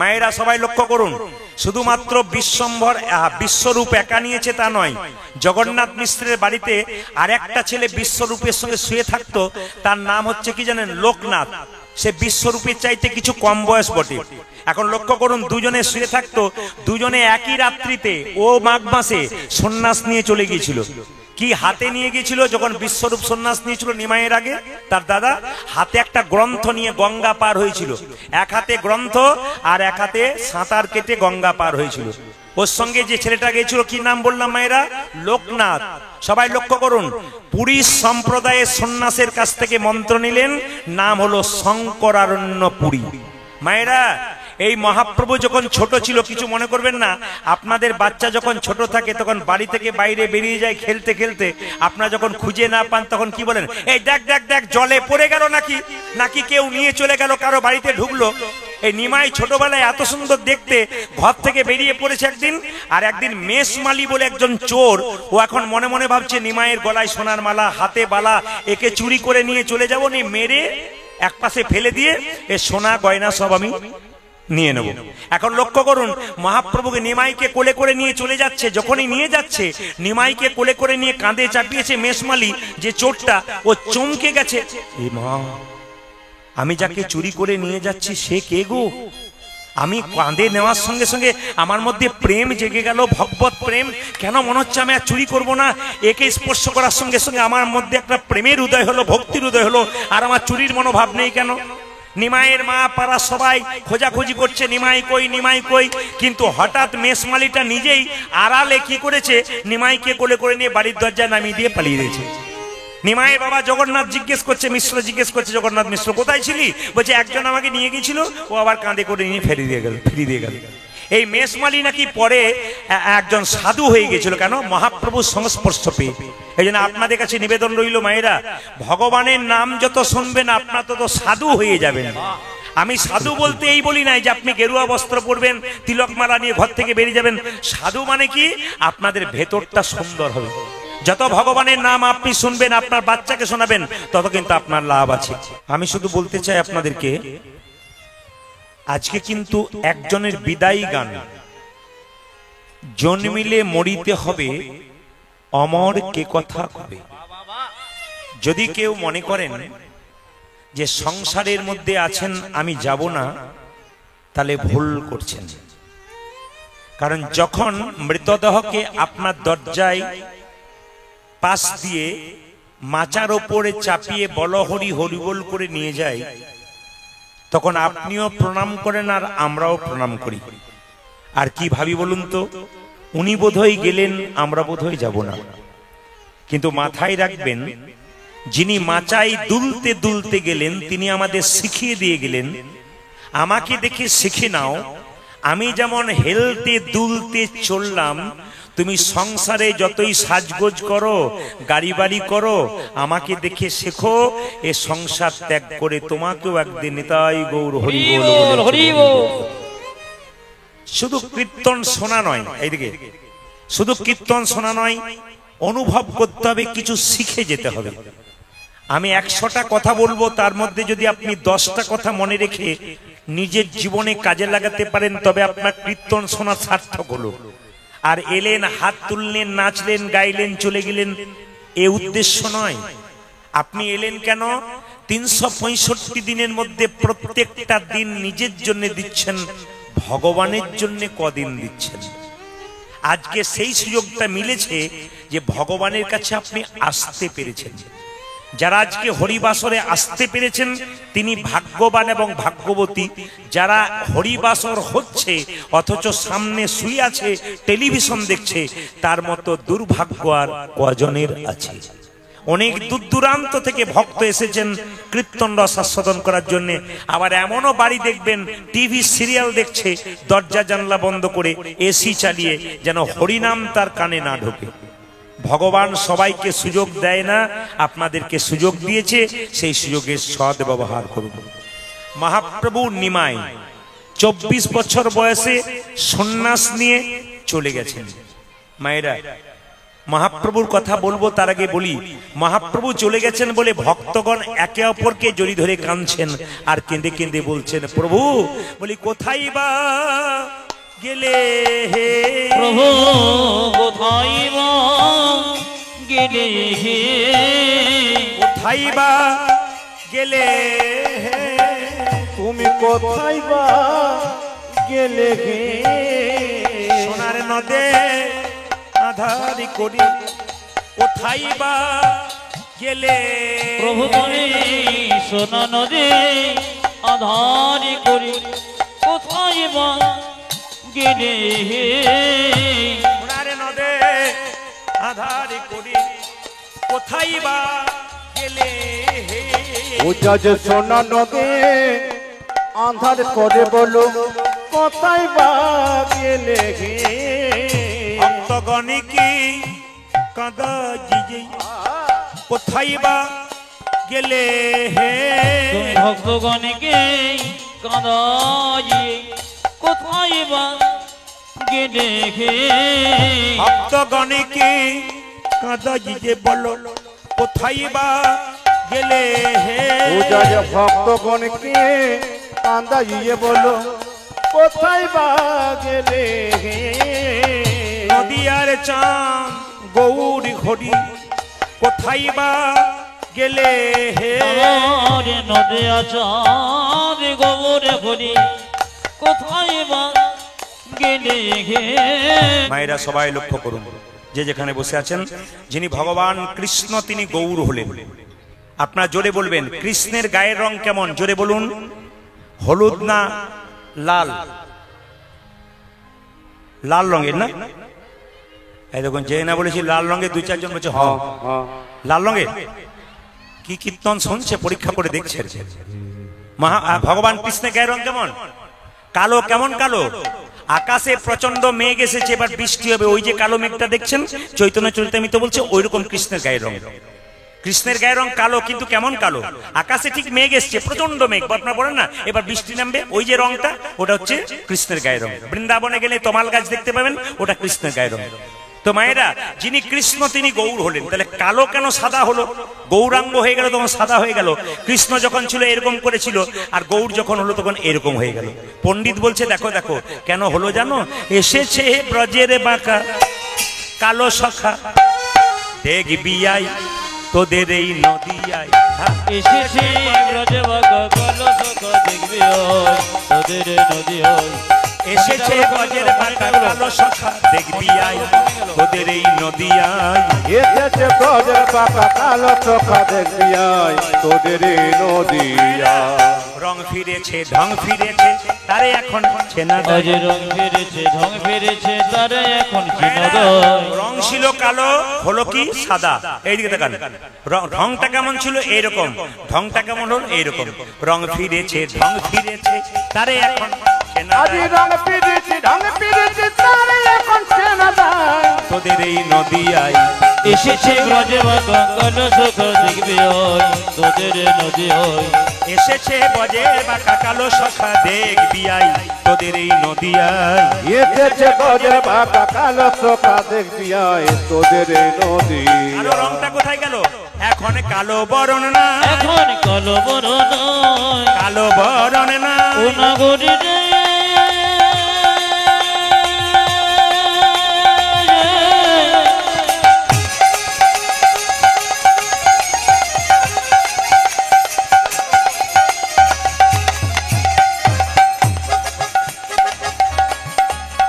Speaker 2: মায়েরা সবাই লক্ষ্য করুন, শুধুমাত্র বিশ্বরূপ একা নিয়েছে তা নয়, জগন্নাথ মিশ্রের বাড়িতে আর একটা ছেলে বিশ্বরূপের সঙ্গে শুয়ে থাকতো, তার নাম হচ্ছে কি জানেন? লোকনাথ। সে বিশ্বরূপের চাইতে কিছু কম বয়স বটে। এখন লক্ষ্য করুন, দুজনে শুয়ে থাকতো, দুজনে একই রাত্রিতে ও মাঘ মাসে সন্ন্যাস নিয়ে চলে গিয়েছিল। কি হাতে নিয়ে গিয়েছিল? যখন বিশ্বরূপ সন্ন্যাস নিয়েছিল নিমাইয়ের আগে, তার দাদা হাতে একটা গ্রন্থ নিয়ে গঙ্গা পার হয়েছিল। এক হাতে গ্রন্থ আর এক হাতে সাঁতার কেটে গঙ্গা পার হয়েছিল। ওর সঙ্গে যে ছেলেটা গিয়েছিল, কি নাম বললাম মায়েরা? লোকনাথ। সবাই লক্ষ্য করুন, পুরী সম্প্রদায়ের সন্ন্যাসের কাছ থেকে মন্ত্র নিলেন, নাম হলো শঙ্করারণ্য পুরী। মায়েরা, এই মহাপ্রভু যখন ছোট ছিল, কিছু মনে করবেন না, আপনাদের বাচ্চা যখন ছোট থাকে তখন বাড়ি থেকে বাইরে বেরিয়ে যায় খেলতে খেলতে, আপনারা যখন খুঁজে না পান তখন কি বলেন? এই দেখ দেখ দেখ, জলে পড়ে গেল নাকি কেউ নিয়ে চলে গেল, কারো বাড়িতে ঢুকলো। এই নিমাই ছোটবেলায় এত সুন্দর দেখতে, ঘর থেকে বেরিয়ে পড়েছে একদিন, আর একদিন মেষমালি বলে একজন চোর, ও এখন মনে মনে ভাবছে নিমাইয়ের গলায় সোনার মালা, হাতে বালা, একে চুরি করে নিয়ে চলে যাবো, নিয়ে মেরে এক পাশে ফেলে দিয়ে এ সোনা গয়না সব আমি নিয়ে নেব। এখন লক্ষ্য করুন, মহাপ্রভুকে নিমাইকে কোলে করে নিয়ে চলে যাচ্ছে। যখনই নিয়ে যাচ্ছে, নিমাইকে কোলে করে নিয়ে কাঁধে চাপিয়েছে মেষমালি, যে চোরটা, ও চমকে গেছে, এ মা, আমি যাকে চুরি করে নিয়ে যাচ্ছি সে কে গো? আমি কাঁধে নেওয়ার সঙ্গে সঙ্গে আমার মধ্যে প্রেম জেগে গেল, ভগবত প্রেম। কেন মনে হচ্ছে আমি আর চুরি করব না? একে স্পর্শ করার সঙ্গে সঙ্গে আমার মধ্যে একটা প্রেমের উদয় হলো, ভক্তির উদয় হলো, আর আমার চুরির মনোভাব নেই কেন? নিমাইয়ের মা পাড়া সবাই খোঁজাখুঁজি করছে, নিমাই কই, নিমাই কই। কিন্তু হঠাৎ মেষমালিটা নিজেই আড়ালে কি করেছে, নিমাইকে কোলে করে নিয়ে বাড়ির দরজায় নামিয়ে দিয়ে পালিয়ে দিয়েছে। নিমাইয়ের বাবা জগন্নাথ জিজ্ঞেস করছে, মিশ্র জিজ্ঞেস করছে, জগন্নাথ মিশ্র কোথায় ছিলি? বলছে একজন আমাকে নিয়ে গিয়েছিল, ও আবার কাঁধে করে নিয়ে ফিরিয়ে দিয়ে গেল। এই মেষমালি নাকি পরে একজন সাধু হয়ে গেছিল। কেন? মহাপ্রভুর সংস্পর্শ পেয়ে। এই জন্য আপনাদের কাছে নিবেদন রইল মায়েরা, ভগবানের নাম যত শুনবেন আপনার তত সাধু হয়ে যাবেন। আমি সাধু বলতে এই বলি নাই যে আপনি গেরুয়া বস্ত্র পরবেন, তিলক মালা নিয়ে ঘর থেকে বেরিয়ে যাবেন। সাধু মানে কি? আপনাদের ভেতরটা সুন্দর হবে। যত ভগবানের নাম আপনি শুনবেন, আপনার বাচ্চাকে শোনাবেন, তত কিন্তু আপনার লাভ আছে। আমি শুধু বলতে চাই আপনাদেরকে, আজকে কিন্তু একজনের বিদায়ী গান, জন্মিলে মরিতে হবে, অমর কে কথা কবে। যদি কেউ মনে করেন যে সংসারের মধ্যে আছেন আমি যাব না, তাহলে ভুল করছেন। কারণ যখন মৃতদেহকে আপনার দরজায় পাশ দিয়ে মাচার ওপরে চাপিয়ে বল হরি হরি বল করে নিয়ে যায়, তখন আপনিও প্রণাম করেন আর আমরাও প্রণাম করি। আর কি ভাবি বলুন তো? উনি বোধহয় গেলেন, আমরা বোধহয় যাব না। কিন্তু মাথায় রাখবেন, যিনি মাচায় দুলতে দুলতে গেলেন তিনি আমাদের শিখিয়ে দিয়ে গেলেন, আমাকে দেখে শিখে নাও, আমি যেমন হেলতে দুলতে চললাম, তুমি সংসারে যতই সাজগোজ করো, গাড়ি বাড়ি করো, আমাকে দেখে শেখো, এ সংসার ত্যাগ করে তোমাকেও একদিন নিতাই গৌর হরি বল হরি বল। শুধু কীর্তন শোনা নয়, এইদিকে শুধু কীর্তন শোনা নয়, অনুভব করতে হবে, কিছু শিখে যেতে হবে। আমি 100টা কথা বলবো, তার মধ্যে যদি আপনি 10টা কথা মনে রেখে নিজের জীবনে কাজে লাগাতে পারেন, তবে আপনার কীর্তন শোনা সার্থক হলো। আর এলেন, হাত তুললেন, নাচলেন, গাইলেন, চলে গেলেন, এ উদ্দেশ্য নয়। আপনি এলেন কেন? 365 দিনের মধ্যে প্রত্যেকটা দিন নিজের জন্য দিচ্ছেন, ভগবানের জন্য কদিন দিচ্ছেন? আজকে সেই সুযোগটা মিলেছে যে ভগবানের কাছে আপনি আসতে পেরেছেন। যারা আজকে হরিবাসরে আসতে পেরেছেন তিনি ভাগ্যবান এবং ভাগ্যবতী। যারা হরিবাসর হচ্ছে অথচ সামনে শুয়ে আছে টেলিভিশন দেখছে, তার মতো দুর্ভাগ্য আর কজনের আছে? অনেক দূর দূরান্ত থেকে ভক্ত এসেছেন কীর্তন রস আস্বাদন করার জন্য। আবার এমনও বাড়ি দেখবেন টিভি সিরিয়াল দেখছে দরজা জানলা বন্ধ করে, এসি চালিয়ে, যেন হরিনাম তার কানে না ঢোকে। ভগবান সবাইকে সুযোগ দেয় না, আপনাদেরকে সুযোগ দিয়েছে, সেই সুযোগের সৎ ব্যবহার করুন। মহাপ্রভু নিমাই 24 বছর বয়সে সন্ন্যাস নিয়ে চলে গেছেন। মায়েরা, মহাপ্রভুর কথা বলবো তার আগে বলি, মহাপ্রভু চলে গেছেন বলে ভক্তগণ একে অপরকে জড়ি ধরে কাঁদছেন আর কেঁদে কেঁদে বলছেন, প্রভু বলি কোথায় বা গেলে হে
Speaker 3: প্রভু, কোথায় বা গেলে হে,
Speaker 2: কোথায় বা গেলে হে,
Speaker 4: তুমি কোথায় বা গেলে হে,
Speaker 2: সোনার নদে আধারি করি কোথায় বা গেলে
Speaker 3: প্রভু তুমি সোনা নদী আধারি করি কোথায় বা গেলে হে,
Speaker 2: সোনার নদে আধারি করি কোথায় বা গেলে হে।
Speaker 4: ওটা যে সোনা নদে আধার করে বলো কোথায় বা গেলে হে,
Speaker 2: ভক্তগণে কি কাঁদা জিজে কোথায় বা গেলে হে।
Speaker 3: তুমি ভক্তগণকে কাঁদাই কোথায় বা গেলে হে,
Speaker 2: ভক্তগণে কি কাঁদা জিজে বলো কোথায় বা গেলে হে।
Speaker 4: ওটা যে ভক্তগণকে কান্দাইয়ে বলো কোথায় বা গেলে হে,
Speaker 2: নদিয়ার চাঁদ গৌরী ঘড়ি কোথায় বা গেলে হে।
Speaker 3: আমার নদী আচার গোবরে হরি কোথায় বা গেলে হে।
Speaker 2: মায়েরা সবাই লক্ষ্য করুন, যে যেখানে বসে আছেন, যিনি ভগবান কৃষ্ণ তিনি গৌর হলেন। আপনারা জোরে বলবেন কৃষ্ণের গায়ের রং কেমন, জোরে বলুন। হলুদ না লাল? লাল রঙের না? এই দেখুন, যে না বলেছি লাল রঙের, দুই চারজন বলছে হ্যাঁ লাল রঙের। কি কীর্তন শুনছে, পরীক্ষা করে দেখছে। ভগবান কৃষ্ণের গায়ের রং কেমন? কালো। কেমন কালো? আকাশে প্রচন্ড মেঘ এসেছে, এবার বৃষ্টি হবে, ওই যে কালো মেঘটা দেখছেন চৈতন্য চরিতামৃত বলছে ওইরকম কৃষ্ণের গায়ের রং। কৃষ্ণের গায়ের রং কালো, কিন্তু কেমন কালো? আকাশে ঠিক মেঘ এসছে, প্রচন্ড মেঘ, আপনারা বলেন না এবার বৃষ্টি নামবে, ওই যে রংটা ওটা হচ্ছে কৃষ্ণের গায়ের রং। বৃন্দাবনে গেলে তমাল গাছ দেখতে পাবেন, ওটা কৃষ্ণের গায়ের রং। তো মায়েরা, যিনি কৃষ্ণ তিনি গৌর হলেন, তাহলে কালো কেন সাদা হলো? গৌরাঙ্গ হয়ে গেল তখন সাদা হয়ে গেল। কৃষ্ণ যখন ছিল এরকম করেছিল, আর গৌর যখন হলো তখন এরকম হয়ে গেল। পণ্ডিত বলছে দেখো দেখো কেন হলো জানো? এসেছে ব্রজের বাঁকা কালো সখা দেখবি আই তোদের এই নদিয়ায়।
Speaker 3: এসেছে ব্রজে বাঁকা কালো সখা দেখবি ওই তোদের নদী ওই।
Speaker 2: এসেছে ব্রজের বাঁকা কালো সখা দেখবি আই তোদের এই নদিয়ায়।
Speaker 4: এসেছে ব্রজের বাঁকা কালো সখা দেখবি আই তোদের এই নদিয়া।
Speaker 2: রং ফিরেছে ঢং ফিরেছে তারে এখন চেনা যায়।
Speaker 3: আজ রং ফিরেছে ঢং ফিরেছে তারে এখন চেনা যায়।
Speaker 2: রং ছিল কালো, হলো কি সাদা। এইদিকে দেখান, ঢংটা কেমন ছিল এইরকম, ঢংটা কেমন হল এইরকম। রং ফিরেছে ঢং ফিরেছে তারে এখন চেনা
Speaker 4: আজ
Speaker 2: যায়।
Speaker 4: রং ফিরেছে ঢং ফিরেছে তারে এখন চেনা যায়।
Speaker 2: তোদের এই নদিয়ায়
Speaker 3: এসেছে ব্রজে বাঁকা কালো সখা দেখবি ওই তোদের নদী ওই।
Speaker 2: এসেছে ব্রজের বাঁকা কালো সখা দেখবি আই তোদের এই নদিয়ায়।
Speaker 4: এসেছে ব্রজের বাঁকা কালো সখা দেখবি আই তোদের এই নদিয়া।
Speaker 2: কালো রংটা কোথায় গেল? এখন কালো বরণ না,
Speaker 3: এখন কালো বড় নয়
Speaker 2: কালো বরণ না।
Speaker 3: ও নাগরী রে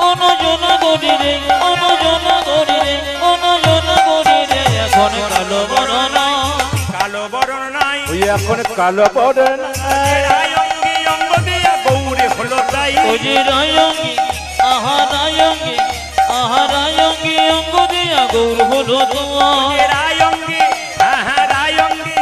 Speaker 3: অনজনা গরি রে অনজনা গরি রে অনজনা গরি রে এখন কালো বড় না।
Speaker 2: কালো
Speaker 4: এখন কালো পড়ে না
Speaker 2: রায়ঙ্গি অঙ্গ দিয়া গৌরে হলো তাই
Speaker 3: ওই যে রায়ঙ্গি রায়ঙ্গি অঙ্গ দিয়া গৌর হলো তোমার
Speaker 2: রায়ঙ্গি রায়ঙ্গি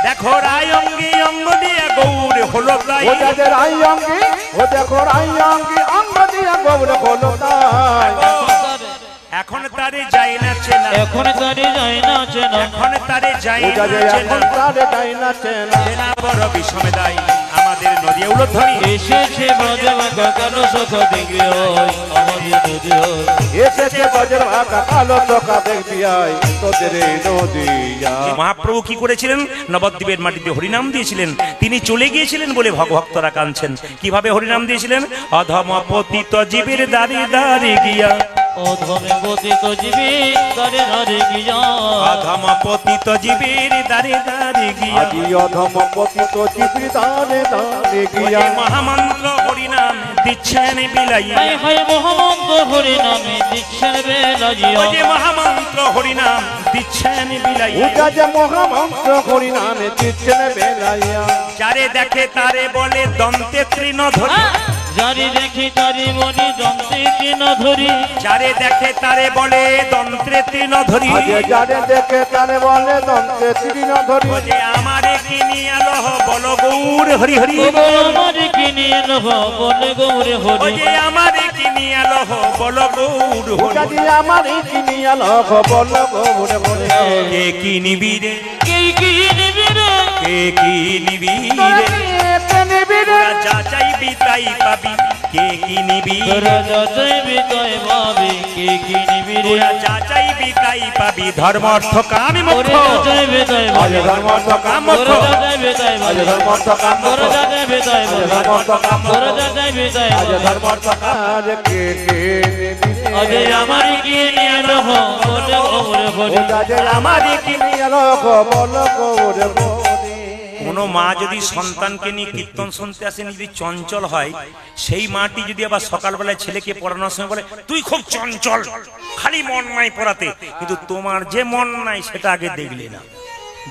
Speaker 2: দেখো রায়ঙ্গি অঙ্গ দিয়া গৌরে হলো তাই
Speaker 4: ওটা যে রায়ঙ্গি ও দেখো রায়ঙ্গি অঙ্গ দিয়া গৌর হলো তাই
Speaker 2: এখন তারে যাই না চেনা
Speaker 3: এখন তারে যায় না চেনা
Speaker 2: এখন তারে যাই
Speaker 4: ওটা
Speaker 2: না
Speaker 4: যে এখন
Speaker 2: চেনা
Speaker 4: তারে যাই না চেনা
Speaker 2: চেনা বড় বিষমে দাই আমাদের নদী উলধ্বনি
Speaker 3: এসেছে ব্রজবাঙ্গা কালো সখ দেখবি ওই আমাদের নদী ওই
Speaker 4: এসেছে বজ্র ভাগা কালো চোখা দেখবি আয় তোদের এই নদিয়া
Speaker 2: মহাপ্রভু কি করেছিলেন নবদ্বীপের মাটিতে হরিনাম দিয়েছিলেন তিনি চলে গিয়েছিলেন বলে ভক্তরা কাঁদছেন কিভাবে হরিনাম দিয়েছিলেন অধম পতিত জীবের দাঁড়ি দাঁড়ি গিয়া
Speaker 3: অধমে পতিত জীবে তারে হারে গিয়া
Speaker 2: অধম পতিত জীবের দাঁড়ি দাঁড়ি গিয়া
Speaker 4: আজি অধম পতিত জীবি দানে দানে গিয়া
Speaker 2: ওই মহামন্ত্র হরিনাম দিচ্ছেন বিলাইয়া
Speaker 3: হায় হায় মহামন্ত্র হরি নামে দিচ্ছেন বেলাজিয়া
Speaker 2: ওই যে মহামন্ত্র হরিনাম দিচ্ছেন বিলাইয়া
Speaker 4: ওটা যে মহামন্ত্র হরি নামে দিচ্ছেন বেলাইয়া
Speaker 2: যারে দেখে তারে বলে দন্তে তৃণ ধরি
Speaker 3: যারি দেখি তারি বলি দন্তে কিন ধরি
Speaker 2: যারে দেখে তারে বলে দন্ত্রে তৃণ ধরি
Speaker 4: আজ যারে দেখে তারে বলে দন্তে তৃণ ধরি
Speaker 2: ও যে আমারে কিনি আলো বল গৌর হরি হরি
Speaker 3: ও আমার কিনি লহ বলে গৌরে
Speaker 2: ও
Speaker 3: হরি
Speaker 2: যে আমারে কিনি আলো বল গৌর
Speaker 4: ওটা
Speaker 2: হরি
Speaker 4: দিয়ে আমার এই চিনিয়া লখ বল গৌরে বলে
Speaker 2: কে কি নিবি রে
Speaker 3: কে কি নিবি রে
Speaker 2: কে কি নিবি রে তোরা যা চাইবি তাই পাবি কে কি নিবি
Speaker 3: তোরা যা চাইবি তাই পাবি কে কি নিবি রে
Speaker 2: তোরা যা চাইবি তাই পাবি ধর্ম অর্থ কাম মোক্ষ
Speaker 3: তোরা যা চাইবি তাই
Speaker 4: আজ
Speaker 3: পাবি
Speaker 4: ধর্মর্থ কাম
Speaker 3: তোরা যা চাইবি তাই
Speaker 4: আজ
Speaker 3: পাবি
Speaker 4: ধর্মর্থ কাম
Speaker 3: তোরা যা চাইবি তাই পাবি
Speaker 4: ধর্মর্থ কাম
Speaker 3: তোরা যা চাইবি তাই
Speaker 4: আজ
Speaker 3: পাবি
Speaker 4: ধর্মর্থ কাজ কে নিবি
Speaker 3: আজে আমার কি নিয়ে লহ বলে গৌরে হরি
Speaker 4: ওটা যে আমার চিনিয়া লখ বল গৌরে বলে
Speaker 2: কোনো মা যদি সন্তানকে নিয়ে কীর্তন শুনতে আসেন যদি চঞ্চল হয় সেই মাটি যদি আবার সকালবেলায় ছেলেকে পড়ানোর সময় বলে তুই খুব চঞ্চল খালি মন নাই পড়াতে কিন্তু তোমার যে মন নাই সেটা আগে দেখলে না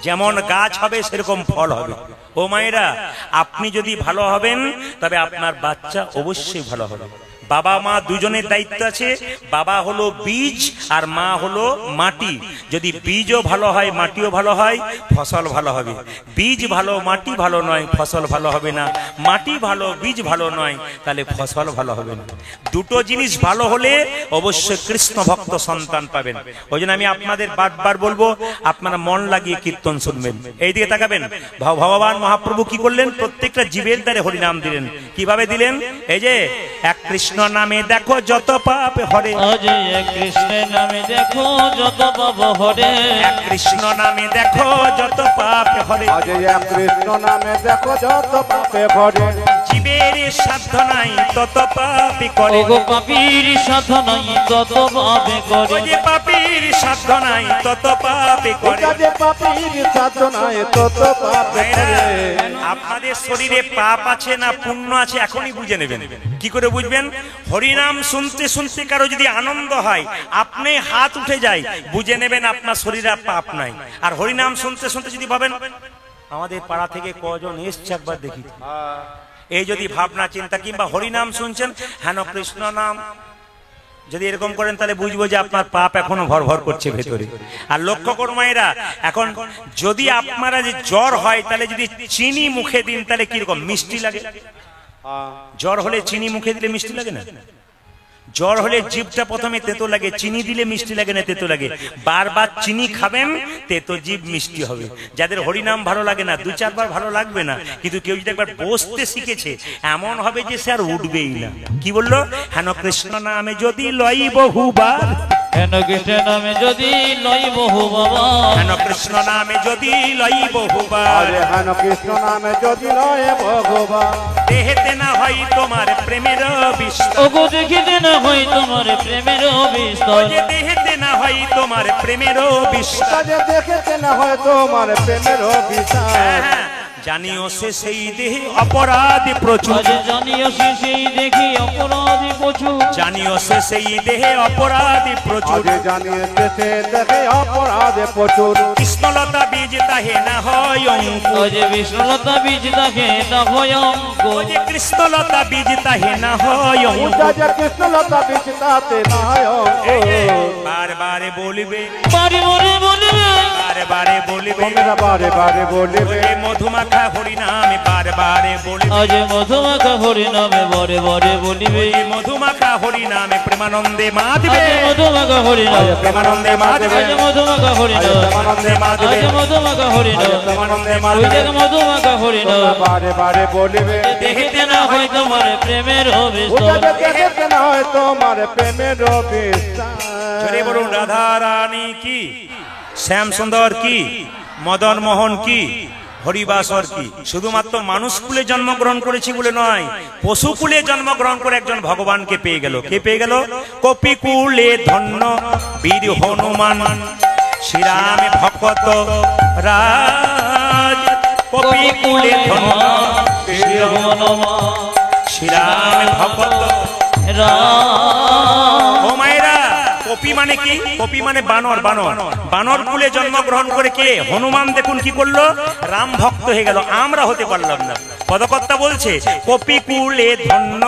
Speaker 2: যেমন গাছ হবে সেরকম ফল হবে ও মায়েরা আপনি যদি ভালো হবেন তবে আপনার বাচ্চা অবশ্যই ভালো হবে বাবা মা দুজনের দায়িত্ব আছে বাবা হলো বীজ আর মা হলো মাটি যদি বীজও ভালো হয় মাটিও ভালো হয় ফসল ভালো হবে বীজ ভালো মাটি ভালো নয় ফসল ভালো হবে না মাটি ভালো বীজ ভালো নয় তাহলে ফসল ভালো হবে না দুটো জিনিস ভালো হলে অবশ্যই কৃষ্ণ ভক্ত সন্তান পাবেন ওই জন্য আমি আপনাদের বারবার বলবো আপনারা মন লাগিয়ে কীর্তন শুনবেন এইদিকে তাকাবেন ভগবান মহাপ্রভু কি করলেন প্রত্যেকটা জীবের দ্বারে হরিনাম দিলেন কিভাবে দিলেন এই যে এক কৃষ্ণ নামে দেখো যত পাপ হরে
Speaker 3: আজ এক কৃষ্ণের নামে দেখো যত পাপ হরে
Speaker 2: এক কৃষ্ণ নামে দেখো যত পাপ হরে
Speaker 4: আজ এক কৃষ্ণ নামে দেখো যত পাপে ভরে
Speaker 2: জীবের সাধ্য নাই তত পাপই করে
Speaker 3: ওগো পাপীর সাধনাই তত পাপে করে
Speaker 2: ওই যে পাপীর সাধ্য নাই তত পাপই করে
Speaker 4: ওটা যে পাপীর সাধনায় তত পাপে
Speaker 2: ভাইরা,
Speaker 4: করে
Speaker 2: আপনাদের শরীরে পাপ আছে না পুণ্য আছে এখনই বুঝে নেবেন কি করে বুঝবেন হরিনাম শুনতে শুনতে কারো যদি আনন্দ হয় আপনি হাত উঠে যায় বুঝে নেবেন আপনার শরীরে পাপ নাই আর হরিনাম শুনতে শুনতে যদি ভাবেন আমাদের পাড়া থেকে কজন এসছে একবার দেখি এই যদি ভাবনা চিন্তা কিংবা হরিনাম শুনছেন হেন কৃষ্ণ নাম যদি এরকম করেন তাহলে বুঝবো যে আপনার পাপ এখনো ভর ভর করছে ভেতরে আর লক্ষ্য করুন মায়েরা এখন যদি আপনারা যে জ্বর হয় তাহলে যদি চিনি মুখে দিন তাহলে কিরকম মিষ্টি লাগে জ্বর হলে চিনি মুখে দিলে মিষ্টি লাগে না জ্বর হলে জিভটা প্রথমে তেতো লাগে চিনি দিলে মিষ্টি লাগে না তেতো লাগে বারবার চিনি খাবেন তেতো জিভ মিষ্টি হবে যাদের হরিনাম ভালো লাগে না দু চারবার ভালো লাগবে না কিন্তু কেউ যদি একবার বসতে শিখেছে এমন হবে যে সে আর উঠবেই না কি বললো হেন কৃষ্ণ নামে যদি লই বহুবার
Speaker 3: হেন কৃষ্ণ নামে যদি লই বহু বাবা
Speaker 2: হেন কৃষ্ণ নামে যদি লই বহুবার
Speaker 4: আরে হেন কৃষ্ণ নামে যদি লয় ভগবান
Speaker 2: দেহেতে না হয় তোমার প্রেমের বিস্তার
Speaker 3: ওগো দেখিতে না হয় তোমার প্রেমের বিস্তার
Speaker 2: ওই যে দেহেতে না হয় তোমার প্রেমের বিস্তার
Speaker 4: কাজে দেখেছে না হয় তোমার প্রেমের বিচার
Speaker 2: হ্যাঁ, জানিও সে সেই দেহে অপরাধী প্রচুর,
Speaker 3: আজ জানিও সে সেই দেখি অপরাধী প্রচুর,
Speaker 2: জানিও সে সেই দেহে অপরাধী প্রচুর,
Speaker 4: আজ জানিয়েছে সে দেখে অপরাধে প্রচুর,
Speaker 2: কৃষ্ণলতা বীজ তাহে না হয় অঙ্কুর,
Speaker 3: আজ বিষ্ণুলতা বীজ তাকে না ভয়ঙ্ক,
Speaker 2: ও যে কৃষ্ণলতা বীজ তাহে না হয় অঙ্কুর।
Speaker 4: উজা কৃষ্ণলতা বীজ তাতে না হয় অঙ্কুর।
Speaker 2: বারবারে বলিবে,
Speaker 3: বারে বারে বলিবে,
Speaker 2: বারবারে বলিবে,
Speaker 4: তোমরা বারে বারে বলিবে,
Speaker 2: ওরে মধুমাখা হরিনামে বারবারে বলিবে,
Speaker 3: আজ মধুমাখা হরি নামে বারে বারে বলিবে,
Speaker 2: ওরে মধুমাখা হরিনামে প্রেমানন্দে মা দিবে,
Speaker 3: আজ মধুমাখা হরি নামে,
Speaker 2: প্রেমানন্দে মা দিবে,
Speaker 3: আজ মধুমাখা হরি
Speaker 4: আজ
Speaker 3: নামে,
Speaker 4: প্রেমানন্দে মা দিবে,
Speaker 3: আজ মধুমাখা হরি
Speaker 4: আজ
Speaker 3: নামে,
Speaker 4: প্রেমানন্দে মা
Speaker 3: ওই
Speaker 4: দিবে,
Speaker 3: দেখ মধুমাখা হরি
Speaker 4: তোমরা
Speaker 3: নামে,
Speaker 4: বারে বারে বলিবে,
Speaker 3: দেখিতে না হয় তোমার প্রেমের
Speaker 4: উজা
Speaker 3: অভিস্তর,
Speaker 4: দেখতে না হয় তোমার প্রেমের বিস্তার।
Speaker 2: জোরে বলুন রাধা রানী কি, শ্যাম সুন্দর কি, মদন মোহন কি, হরিবাসর কি। শুধুমাত্র মানুষ কুলে জন্মগ্রহণ করেছি বলে নয়, পশু কুলে জন্মগ্রহণ করে একজন ভগবানকে পেয়ে গেল। কে পেয়ে গেল? কপি কুলে ধন্য বীর হনুমান, শ্রীরামে ভকত রাজ, কপি কুলে ধন্য বীর হনুমান, শ্রীরামে ভকত ও মায়েরা। কপি মানে কি? কপি মানে বানর। বানর বানর কুলে জন্মগ্রহণ করে কে? হনুমান। দেখুন কি করলো, রাম ভক্ত হয়ে গেল, আমরা হতে পারলাম না। পদকর্তা বলছে কপি কুলে ধন্য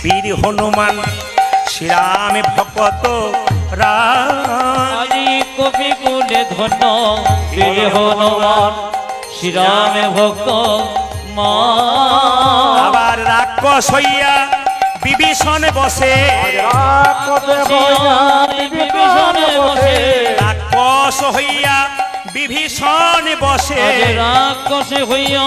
Speaker 2: বীর হনুমান, শ্রীরামে ভক্ত রাম,
Speaker 3: আজি কপি কুলে ধন্য বীর হনুমান, শ্রীরামে ভক্ত মা।
Speaker 2: আবার রাক্ষস হইয়া বিভীষণ বসে,
Speaker 4: রাক্ষসে হইয়া
Speaker 3: বিভীষণে বসে,
Speaker 2: রাক্ষস হইয়া বিভীষণ বসে,
Speaker 3: রাক্ষসে হইয়া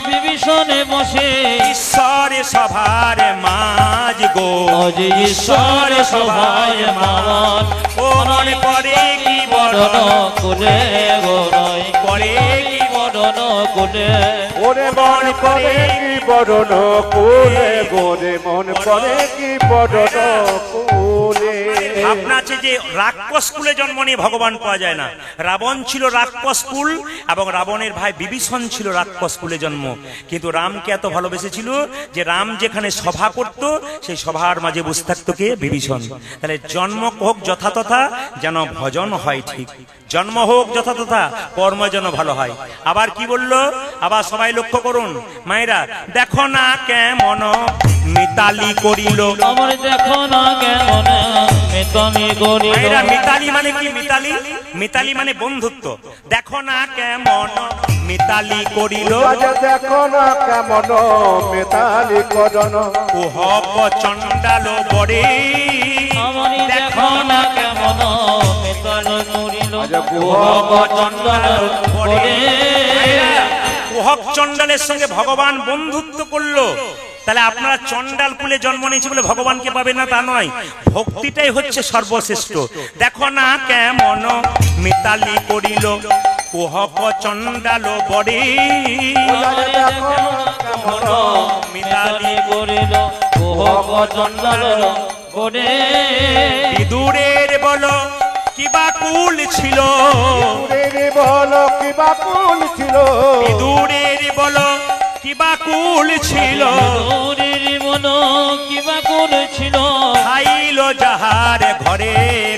Speaker 3: বিভীষণে বসে,
Speaker 2: ঈশ্বর সভার মাঝ গো,
Speaker 3: আজ ঈশ্বর সভায় মান,
Speaker 2: ও মনে করে কি
Speaker 3: বদন
Speaker 2: বড়
Speaker 3: কুলে গোরাই,
Speaker 2: করে কি
Speaker 3: বদন কুলে,
Speaker 4: ওরে মন করে কি বড়ন কুলে গোরে, মন করে কি বড়ন কুলে।
Speaker 2: ভাবনা আছে যে রাক্ষস কুলে জন্ম নিয়ে ভগবান পাওয়া যায় না। রাবণ ছিল রাক্ষস কুল এবং রাবণের ভাই বিভীষণ ছিল রাক্ষস কুলে জন্ম। কিন্তু রামকে এত ভালোবেসেছিল যে রাম যেখানে সভা করত সেই সভার মাঝে বসে থাকতো কে? বিভীষণ। তাহলে জন্ম হোক যথাতথা, যেন ভজন হয় ঠিক। জন্ম হোক যথাতথা, কর্ম যেন ভালো হয়। আবার কি বললো? আবার সবাই লক্ষ্য করুন মায়েরা, দেখো না কেমন মিতালি করিল।
Speaker 3: আমার দেখো না কেমন মিতালি করিল,
Speaker 2: মায়েরা, মিতালি মানে কি? মিতালি মিতালি মানে বন্ধুত্ব। দেখো না কেমন মিতালি করিল,
Speaker 4: দেখো না কেমন মেতালি করন,
Speaker 2: কুহক চণ্ডাল বরে।
Speaker 3: আমার দেখো না কেমন মিতালি করিল,
Speaker 4: কুহক
Speaker 3: চণ্ডাল করে।
Speaker 2: কুহক চণ্ডালের সঙ্গে ভগবান বন্ধুত্ব করলো। তাহলে আপনারা চণ্ডাল কুলে জন্ম নিয়েছে বলে ভগবানকে পাবেন না তা নয়, ভক্তিটাই হচ্ছে সর্বশ্রেষ্ঠ। দেখো না কেমন মিতালি করিল, কুহক চণ্ডাল বরে।
Speaker 3: মিতালি করিল, কুহক চণ্ডাল করে।
Speaker 2: বিদুরের বলো কিবা কুল ছিল,
Speaker 4: বলো কি বাকুল ছিল,
Speaker 2: বিদুরের বলো কিবা কুল ছিল,
Speaker 3: দূরের মনো কিবা করেছিল,
Speaker 2: খাইল যাহার ঘরে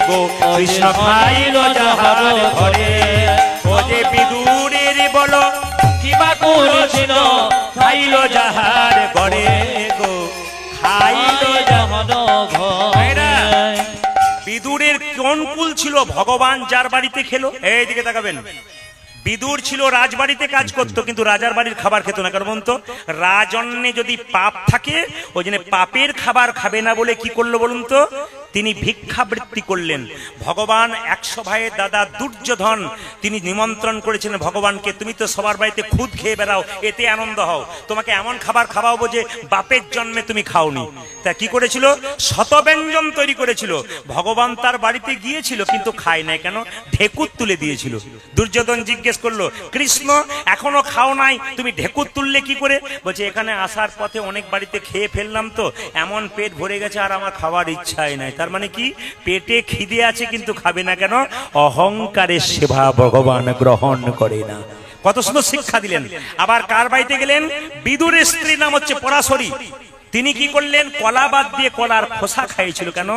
Speaker 2: গো কৃষ্ণ, খাইল যাহার ঘরে। ও যে বিদুরের বলো কিবা কুল ছিল, খাইল যাহার ঘরে গো, খাইল যাহার ঘরে। বিদুরের কোন কুল ছিল? ভগবান যার বাড়িতে খেলো। এইদিকে তাকাবেন, বিদুর ছিল রাজবাড়িতে কাজ করতো, কিন্তু রাজার বাড়ির খাবার খেত না। কারণ তো রাজন্যে যদি পাপ থাকে, ওই জন্য পাপের খাবার খাবে না বলে কি করলো বলুন তো? তিনি ভিক্ষাবৃত্তি করলেন। ভগবান 100 ভাইয়ের দাদা দুর্যোধন, তিনি নিমন্ত্রণ করেছিলেন ভগবানকে, তুমি তো সবার বাড়িতে খুদ খেয়ে বেড়াও, এতে আনন্দ হও, তোমাকে এমন খাবার খাওয়াবো যে বাপের জন্মে তুমি খাওনি। তা কি করেছিল? শতব্যঞ্জন তৈরি করেছিল। ভগবান তার বাড়িতে গিয়েছিল কিন্তু খায় নাই, কেন? ঢেকুর তুলে দিয়েছিল। দুর্যোধন জিজ্ঞেস করলো, কৃষ্ণ এখনো খাও নাই, তুমি ঢেকুর তুললে কি করে? বলছে, এখানে আসার পথে অনেক বাড়িতে খেয়ে ফেললাম তো, এমন পেট ভরে গেছে আর আমার খাওয়ার ইচ্ছাই নাই। তার মানে কি? পেটে খিদে আছে কিন্তু খাবে না, কেন? অহংকারের সেবা ভগবান গ্রহণ করে না। কত সুন্দর শিক্ষা দিলেন। আবার কার বাড়িতে গেলেন? বিদুরের স্ত্রীর নাম হচ্ছে পরাশরী। তিনি কি করলেন? কলা বাদ দিয়ে কলার খোসা খাইছিল। কেন?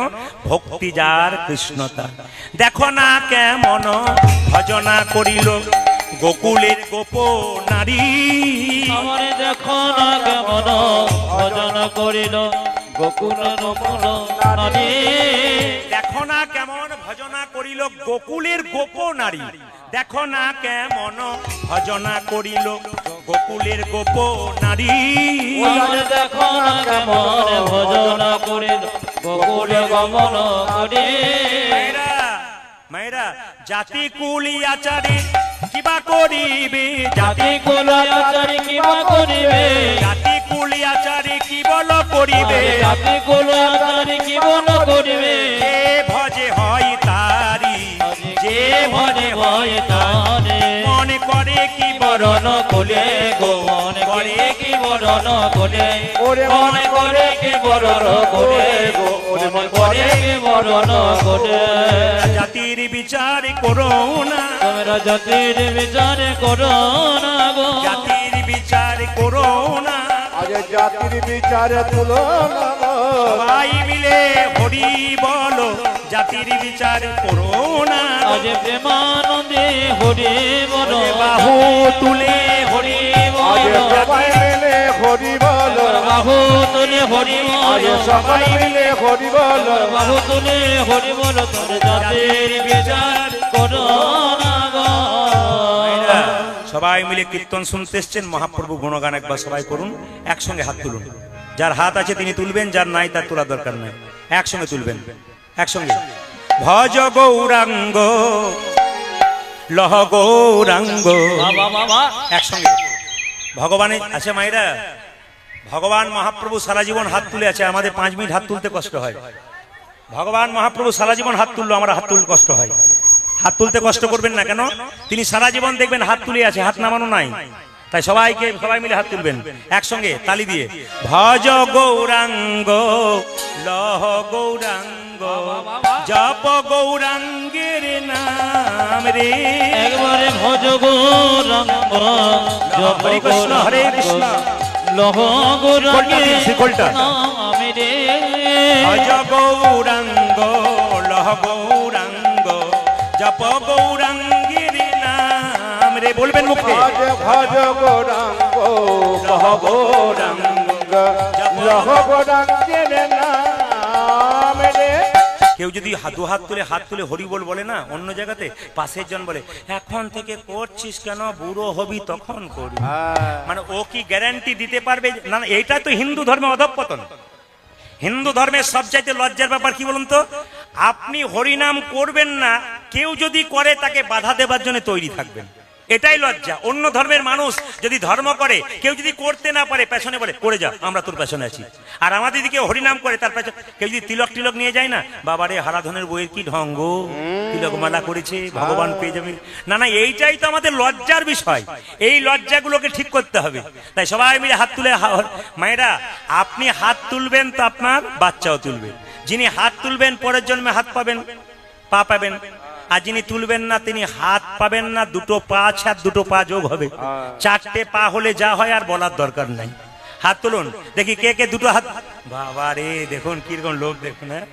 Speaker 2: ভক্তি যার কৃষ্ণতা। দেখো না কেমন ভজনা করিল গোকুলের গোপ নারী।
Speaker 3: আমার দেখো না কেমন ভজন করিল গোকুলের মূল নারী।
Speaker 2: দেখো না কেমন ভজনা করিল গোকুলের গোপ নারী। দেখো না কেমন ভজনা করিল গোকুলের গোপ নারী।
Speaker 3: আমার দেখো না কেমন ভজন করিল গোকুলে গমন করি।
Speaker 2: মায়েরা জাতি কুলি আচারে কিবা করিবে,
Speaker 3: জাতি কুল আচারি কিবা করিবে,
Speaker 2: জাতি কুলি আচারে কি বল করিবে,
Speaker 3: জাতি কুল আচারি কি বল করিবে।
Speaker 2: যে ভজে হয় তারি, যে ভজে
Speaker 3: ভয় তারে
Speaker 2: মনে করে কি
Speaker 3: বরণ কোলে গো, মনে করে কি বরণ কোলে, মনে করে কি বরণ কোলে গো, মনে করে কি বরণ কোলে।
Speaker 2: জাতির বিচার করো না,
Speaker 3: তোমরা জাতির বিচার করো না গো,
Speaker 2: জাতির বিচার করো না।
Speaker 4: আজ জাতির বিচারে তুলো না,
Speaker 2: সবাই মিলে হরি বলো, জাতির বিচার করো না।
Speaker 3: আজ প্রেমানন্দে হরি বল,
Speaker 2: বাহু তুলে হরি
Speaker 4: আজ
Speaker 2: বলো,
Speaker 4: সবাই মিলে হরি বল,
Speaker 3: বাহু তুলে হরি
Speaker 4: আজ
Speaker 3: বল,
Speaker 4: সবাই মিলে হরি বল,
Speaker 3: বাহু তুলে হরি বল। তোর জাতির বিচার করো না গো।
Speaker 2: সবাই মিলে কীর্তন শুনতে এসছেন, মহাপ্রভু গুণগান একবার সবাই করুন, একসঙ্গে হাত তুলুন। যার হাত আছে তিনি তুলবেন, যার নাই তার তোলার দরকার নাই, একসঙ্গে তুলবেন, একসঙ্গে। ভজ গৌরাঙ্গ লহ গৌরাঙ্গ,
Speaker 3: বাবা বাবা
Speaker 2: একসঙ্গে। ভগবানের আছে মায়েরা, ভগবান মহাপ্রভু সারা জীবন হাত তুলে আছে, আমাদের 5 মিনিট হাত তুলতে কষ্ট হয়। ভগবান মহাপ্রভু সারা জীবন হাত তুললো, আমরা হাত তুলতে কষ্ট হয়। হাত তুলতে কষ্ট করবেন না কেন? তিনি সারা জীবন দেখবেন হাত তুলে আছে, হাত নামানো নাই। তাই সবাই মিলে হাত তুলবেন একসঙ্গে তালি দিয়ে। ভজ গৌরাঙ্গ লহ গৌরাঙ্গ জপ গৌরাঙ্গের নাম রে।
Speaker 3: একবারে ভজ গৌরাঙ্গ জপ
Speaker 2: হরে কৃষ্ণ হরে কৃষ্ণ,
Speaker 3: লহ গৌরাঙ্গের
Speaker 2: শিকলটা।
Speaker 3: নাম রে।
Speaker 2: ভজ গৌরাঙ্গ লহ গৌরাঙ্গ জপ গৌরাঙ্গের নাম রে। বলবেন মুখে।
Speaker 4: আজ ভজ গৌরাঙ্গ লহ গৌরাঙ্গ লহ গৌরাঙ্গের নাম রে।
Speaker 2: কেউ যদি দু হাত তুলে হরি বল বলে না, অন্য জায়গাতে পাশের জন বলে এখন থেকে করছিস কেন, বুড়ো হবি তখন করবি। মানে ও কি গ্যারান্টি দিতে পারবে? না, এইটা তো হিন্দু ধর্মে অধঃপতন। হিন্দু ধর্মের সবচাইতে লজ্জার ব্যাপার কি বলুন তো? আপনি হরিনাম করবেন না, কেউ যদি করে তাকে বাধা দেবার জন্য তৈরি থাকবেন, এটাই লজ্জা। অন্য ধর্মের মানুষ যদি ধর্ম করে, কেউ যদি করতে না পারে পেছনে বলে করে যা, আমরা তোর পেছনে আছি। আর আমাদের দিকে হরিনাম করে তার পেছনে কেউ যদি তিলক টিলক নিয়ে যায় না, বাবারে হারাধনের বইয়ের কি ঢঙ্গ, তিলক মালা করেছে ভগবান পেয়ে যাবে। না না, এইটাই তো আমাদের লজ্জার বিষয়। এই লজ্জাগুলোকে ঠিক করতে হবে। তাই সবাই মিলে হাত তুলে। মায়েরা, আপনি হাত তুলবেন তো আপনার বাচ্চাও তুলবে। যিনি হাত তুলবেন পরের জন্মে হাত পাবেন, পা পাবেন। আর যিনি তুলবেন না তিনি হাত পাবেন না, দুটো পা আছে আর দুটো পা যোগ হবে। 4টে পা হলে যা হয় আর বলার দরকার নাই। হাত তুলুন দেখি কে কে দুটো হাত। বাবারে দেখুন কিরকম লোক, দেখুন। হ্যাঁ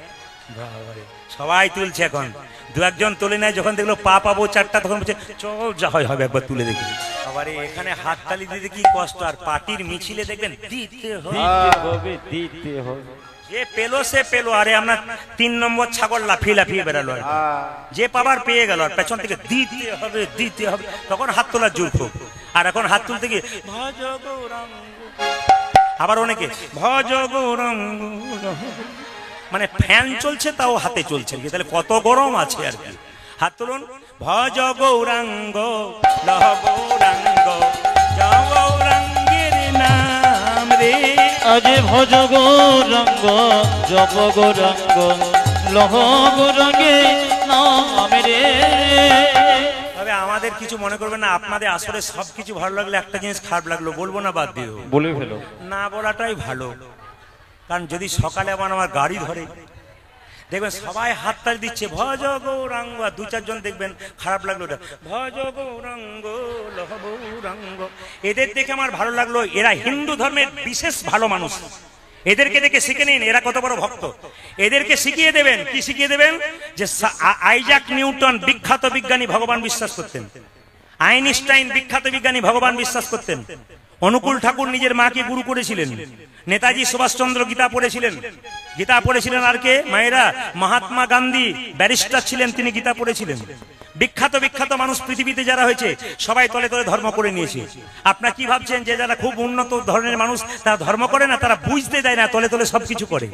Speaker 2: বাবারে, সবাই তুলছে এখন। 2-1 তোলে নাই, যখন দেখলো পা পাবো 4টা তখন বলছে চল যা হয় হবে, একবার তুলে দেখি। বাবারে এখানে হাত তালি দিতে কি কষ্ট। আর পার্টির মিছিলে দেখবেন দিতে হবে,
Speaker 3: দিতে হবে।
Speaker 2: যে পেলো সে পেলো। আরে আমরা 3 নম্বর ছাগল লাফিয়ে বেড়ালো, আর যে পাবার পেয়ে গেল, আর পেছন থেকে দিতে হবে তখন হাত তোলার জোর খুব। আর এখন হাত তুলতে গিয়ে ভজ গৌরাঙ্গ, আবার অনেকে ভজ গৌরাঙ্গ, মানে ফ্যান চলছে তাও হাতে চলছে, তাহলে কত গরম আছে আর কি। হাত তুলুন। ভজ গৌরাঙ্গ লহ গৌরাঙ্গ জপ গৌরাঙ্গের নাম রে।
Speaker 3: আজ ভজ গৌরাঙ্গ জপ গৌরাঙ্গ লহ গৌরাঙ্গে নাম রে।
Speaker 2: তবে আমাদের কিছু মনে করবেন না, আপনাদের আসলে সবকিছু ভালো লাগলে একটা জিনিস খারাপ লাগলো বলবো না, বাদ দিও,
Speaker 3: বলে ফেলো।
Speaker 2: না বলাটাই ভালো। কারণ যদি সকালে আমার গাড়ি ধরে, দেখবেন সবাই হাততালি দিচ্ছে ভজ গৌরাঙ্গ, আর দু চারজন দেখবেন খারাপ লাগলো ওটা ভজ গৌরাঙ্গ লহ গৌরাঙ্গ। এদের দেখে আমার ভালো লাগলো, এরা হিন্দু ধর্মের বিশেষ ভালো মানুষ। এদেরকে দেখে শিখে নিন এরা কত বড় ভক্ত। এদেরকে শিখিয়ে দেবেন, কি শিখিয়ে দেবেন? যে আইজাক নিউটন বিখ্যাত বিজ্ঞানী ভগবান বিশ্বাস করতেন, আইনস্টাইন বিখ্যাত বিজ্ঞানী ভগবান বিশ্বাস করতেন, অনুকূল ঠাকুর নিজের মাকে গুরু করেছিলেন, নেতাজি সুভাষচন্দ্র গীতা পড়েছিলেন। গীতা পড়েছিলেন আর কে মায়েরা? মহাত্মা গান্ধী ব্যারিস্টার ছিলেন, তিনি গীতা পড়েছিলেন। বিখ্যাত বিখ্যাত মানুষ পৃথিবীতে যারা হয়েছে সবাই তলে তলে ধর্ম করে নিয়েছে। আপনারা কি ভাবছেন যে যারা খুব উন্নত ধরনের মানুষ তারা ধর্ম করে না? তারা বুঝতে দেয় না, তলে তলে সবকিছু করে।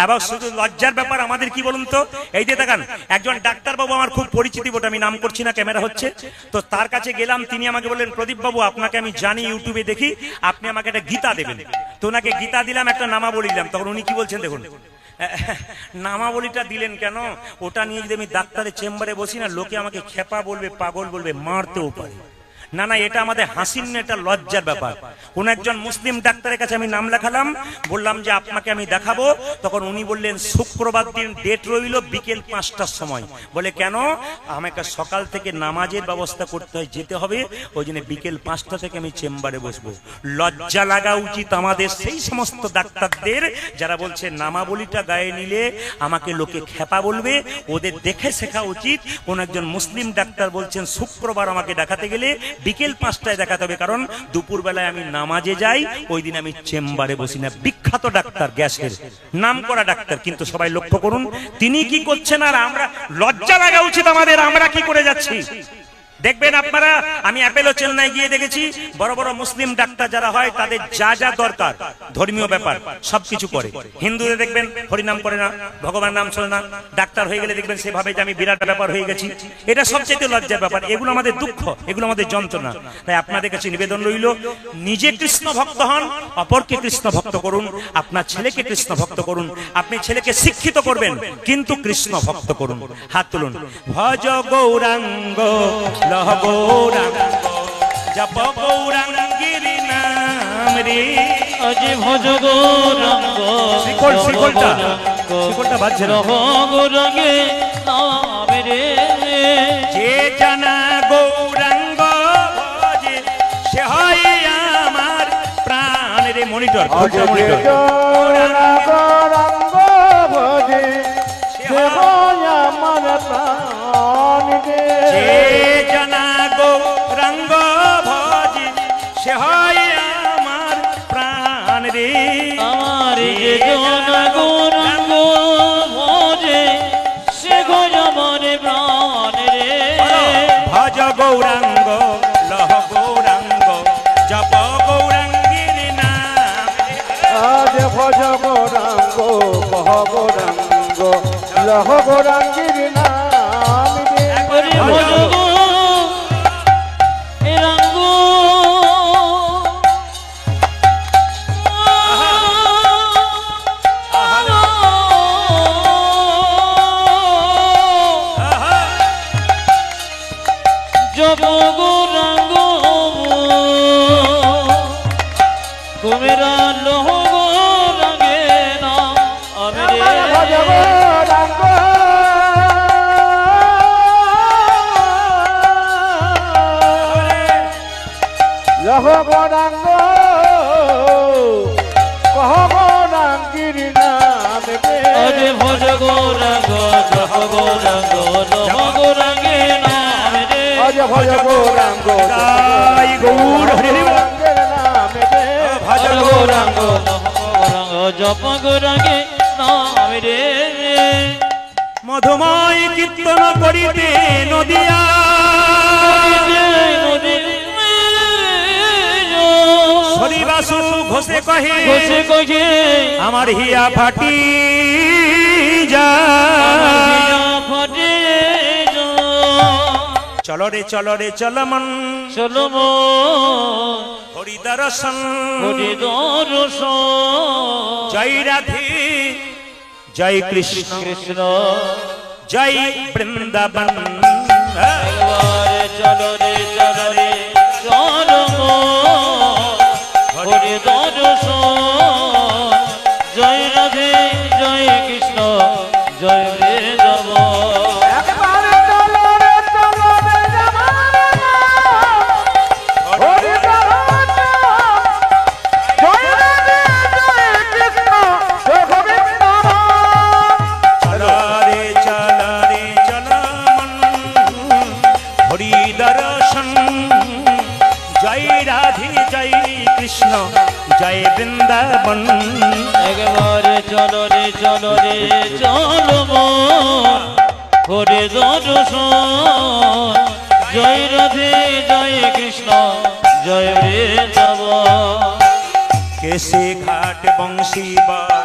Speaker 2: এবং শুধু লজ্জার ব্যাপার আমাদের কি বলুন তো, এই যে দেখান একজন ডাক্তার বাবু আমার খুব পরিচিতি, বটে আমি নাম করছি না, ক্যামেরা হচ্ছে তো, তার কাছে গেলাম, তিনি আমাকে বললেন প্রদীপ বাবু আপনাকে আমি জানি, ইউটিউবে দেখি, আপনি আমাকে একটা গীতা দেবেন। তো ওনাকে গীতা দিলাম, একটা নামাবলী দিলাম। তখন উনি কি বলছেন দেখুন, নামাবলীটা দিলেন কেন? ওটা নিয়ে যদি আমি ডাক্তারের চেম্বারে বসি না, লোকে আমাকে খেপা বলবে, পাগল বলবে, মারতেও পারে। না না, এটা আমাদের হাসির না, এটা লজ্জার ব্যাপার। কোন একজন মুসলিম ডাক্তারের কাছে আমি নাম লেখালাম, বললাম যে আপনাকে আমি দেখাবো। তখন উনি বললেন শুক্রবার দিন ডেট রইল বিকেল 5টার সময়। বলে কেন? আমাকে সকাল থেকে নামাজের ব্যবস্থা করতে হয়, যেতে হবে, ওই জন্য বিকেল 5টা থেকে আমি চেম্বারে বসবো। লজ্জা লাগা উচিত আমাদের সেই সমস্ত ডাক্তারদের যারা বলছে নামাবলীটা গায়ে নিলে আমাকে লোকে খেপা বলবে। ওদের দেখে শেখা উচিত। কোন একজন মুসলিম ডাক্তার বলছেন শুক্রবার আমাকে দেখাতে গেলে বিকেল 5টায় দেখাতে হবে, কারণ দুপুর বেলায় আমি নামাজে যাই, ওই দিন আমি চেম্বারে বসি না। বিখ্যাত ডাক্তার, গ্যাসের নাম করা ডাক্তার, কিন্তু সবাই লক্ষ্য করুন তিনি কি করছেন আর আমরা, লজ্জা লাগা উচিত আমাদের, আমরা কি করে যাচ্ছি। দেখবেন আপনারা, আমি অ্যাপেলো চেন্নাই গিয়ে দেখেছি বড় বড় মুসলিম ডাক্তার যারা হয় তাদের যা যা দরকার ধর্মীয় ব্যাপার সবকিছু করে। হিন্দুদের দেখবেন হরিনাম করে না, ভগবান নাম শোনে না, ডাক্তার হয়ে গেলে দেখবেন সেভাবে যে আমি বিরাট ব্যাপার হয়ে গেছি। এটা সবচেয়ে লজ্জার ব্যাপার। এগুলো আমাদের দুঃখ, এগুলো আমাদের যন্ত্রণা। তাই আপনাদের কাছে নিবেদন রইল, নিজে কৃষ্ণ ভক্ত হন, অপরকে কৃষ্ণ ভক্ত করুন, আপনার ছেলেকে কৃষ্ণ ভক্ত করুন, আপনি ছেলেকে শিক্ষিত করবেন কিন্তু কৃষ্ণ ভক্ত করুন। হাত তুলুন। ভজ গৌরাঙ্গ লহ গৌরাঙ্গ জপ গৌরাঙ্গের নাম রে,
Speaker 3: আজি ভজ গৌরাঙ্গ
Speaker 2: শিকলটা বাজছে না।
Speaker 3: লহ গৌরাঙ্গে নাম রে,
Speaker 2: যে জানা গৌরাঙ্গ ভজে সে হয় আমার প্রাণ রে। মনিটর মনিটর
Speaker 4: গৌরাঙ্গ ভজে সে হয় আমার প্রাণ রে।
Speaker 2: যে জানা গৌরাঙ্গ ভজে সে হয় আমার প্রাণ রে।
Speaker 3: আমার যে জন গৌরাঙ্গ ভজে সে হয় আমার প্রাণ রে।
Speaker 2: ভজ গৌরাঙ্গ লহ গৌরাঙ্গ জপ গৌরাঙ্গের নাম।
Speaker 4: আজ ভজ গৌরাঙ্গ কহ গৌরাঙ্গ লহ গৌরাঙ্গের নাম রে।
Speaker 3: হরি ভজ গৌরাঙ্গ জপ গৌরাঙ্গ কুমেরা লহ গৌরাঙ্গে নাম আমি রে।
Speaker 4: ভজ গৌরাঙ্গ লহ গৌরাঙ্গ কহ গৌরাঙ্গের নাম রে।
Speaker 3: আরে ভজ গৌরাঙ্গ জপ গৌরাঙ্গ লহ গৌরাঙ্গে নাম রে।
Speaker 4: আজ ভজ গৌরাঙ্গ
Speaker 2: তাই গৌর হরি হরি বল।
Speaker 4: গৌরাঙ্গের নাম রে।
Speaker 3: ভজ গৌরাঙ্গ লহ গৌরাঙ্গ জপ গৌরাঙ্গে নাম রে।
Speaker 2: মধুময় কীর্তন করিতে নদিয়া হরিবাসু ঘোষে কহে
Speaker 3: ঘোষে কহে
Speaker 2: আমার হিয়া ফাটি যা।
Speaker 3: ফটে
Speaker 2: চলো রে চলো রে চলো মন
Speaker 3: চলো
Speaker 2: হরি দর্শন
Speaker 3: হরি দর্শন।
Speaker 2: জয় রাধে জয় কৃষ্ণ
Speaker 3: কৃষ্ণ
Speaker 2: জয় বৃন্দাবন।
Speaker 3: একবারে চলো রে চলো রে চলো হরি দর্শন। জয় রাধে জয় কৃষ্ণ জয়
Speaker 2: বৃন্দাবন।
Speaker 3: একবারে চলো রে চলো রে চলো মন করে দর্শন। জয় রাধে জয় কৃষ্ণ জয় বৃন্দাবন।
Speaker 2: কেশে ঘাট বংশীবর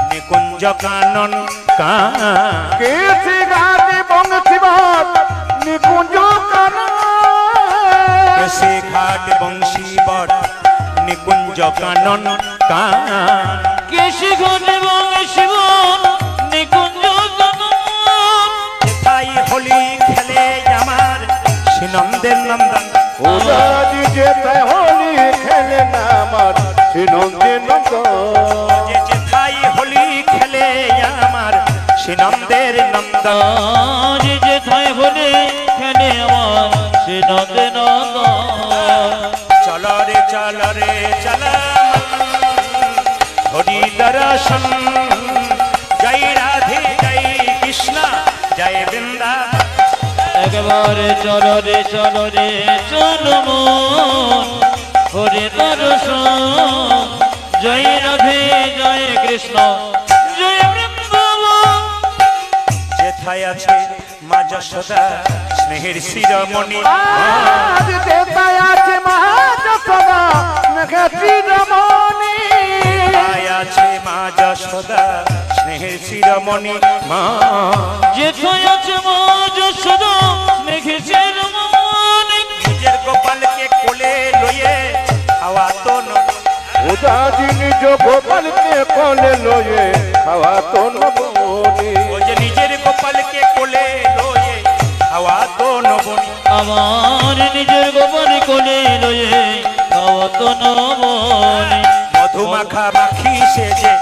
Speaker 2: নিকুঞ্জ কানন
Speaker 4: কেশে ঘাটে বংশীবর নিকুঞ্জ কানন।
Speaker 2: কেশে ঘাট বংশীবর নিকুঞ্জ কানন
Speaker 3: কেশে ঘটে বংশীবর নিকুঞ্জ কানন।
Speaker 2: তাই হোলি খেলে আমার শ্রীনন্দের নন্দন।
Speaker 4: ওরাজি যেতে হোলি খেলে না আমার শ্রীনন্দে নন্দন।
Speaker 2: যে যেথাই হোলি খেলে আমার শ্রীনন্দের নন্দন।
Speaker 3: আজ যেথায় হোলি খেলে আমার শ্রীনন্দে নন্দন।
Speaker 2: চলো রে চল হরি দর্শন। জয় রাধে জয় কৃষ্ণ জয় বৃন্দাবন।
Speaker 3: একবারে চলো রে চলো মন হরে দর্শন। জয় রাধে জয় কৃষ্ণ জয় বৃন্দাবন।
Speaker 2: যেথায় আছে মা যশোদা স্নেহের শিরোমণি।
Speaker 4: আজ দেবতায় আছে মা যশোদা মেঘাশ্রী রমণী।
Speaker 2: যেথায় আছে মা যশোদা স্নেহের শিরোমণি মা।
Speaker 3: যেথায় আছে মা যশোদা স্নেহের শিরোমণি।
Speaker 2: নিজের গোপালকে কোলে লয়ে হাওয়া তো
Speaker 4: ওদাজি নিজ গোপালকে কোলে লয়ে খাওয়া তো নবনী।
Speaker 2: ও যে নিজের গোপালকে কোলে লয়ে হাওয়া তো নবনী।
Speaker 3: আমার নিজের গোপাল কোলে লয়ে খাওয়াত নবনী।
Speaker 2: মধুমাখা মাখি সেজে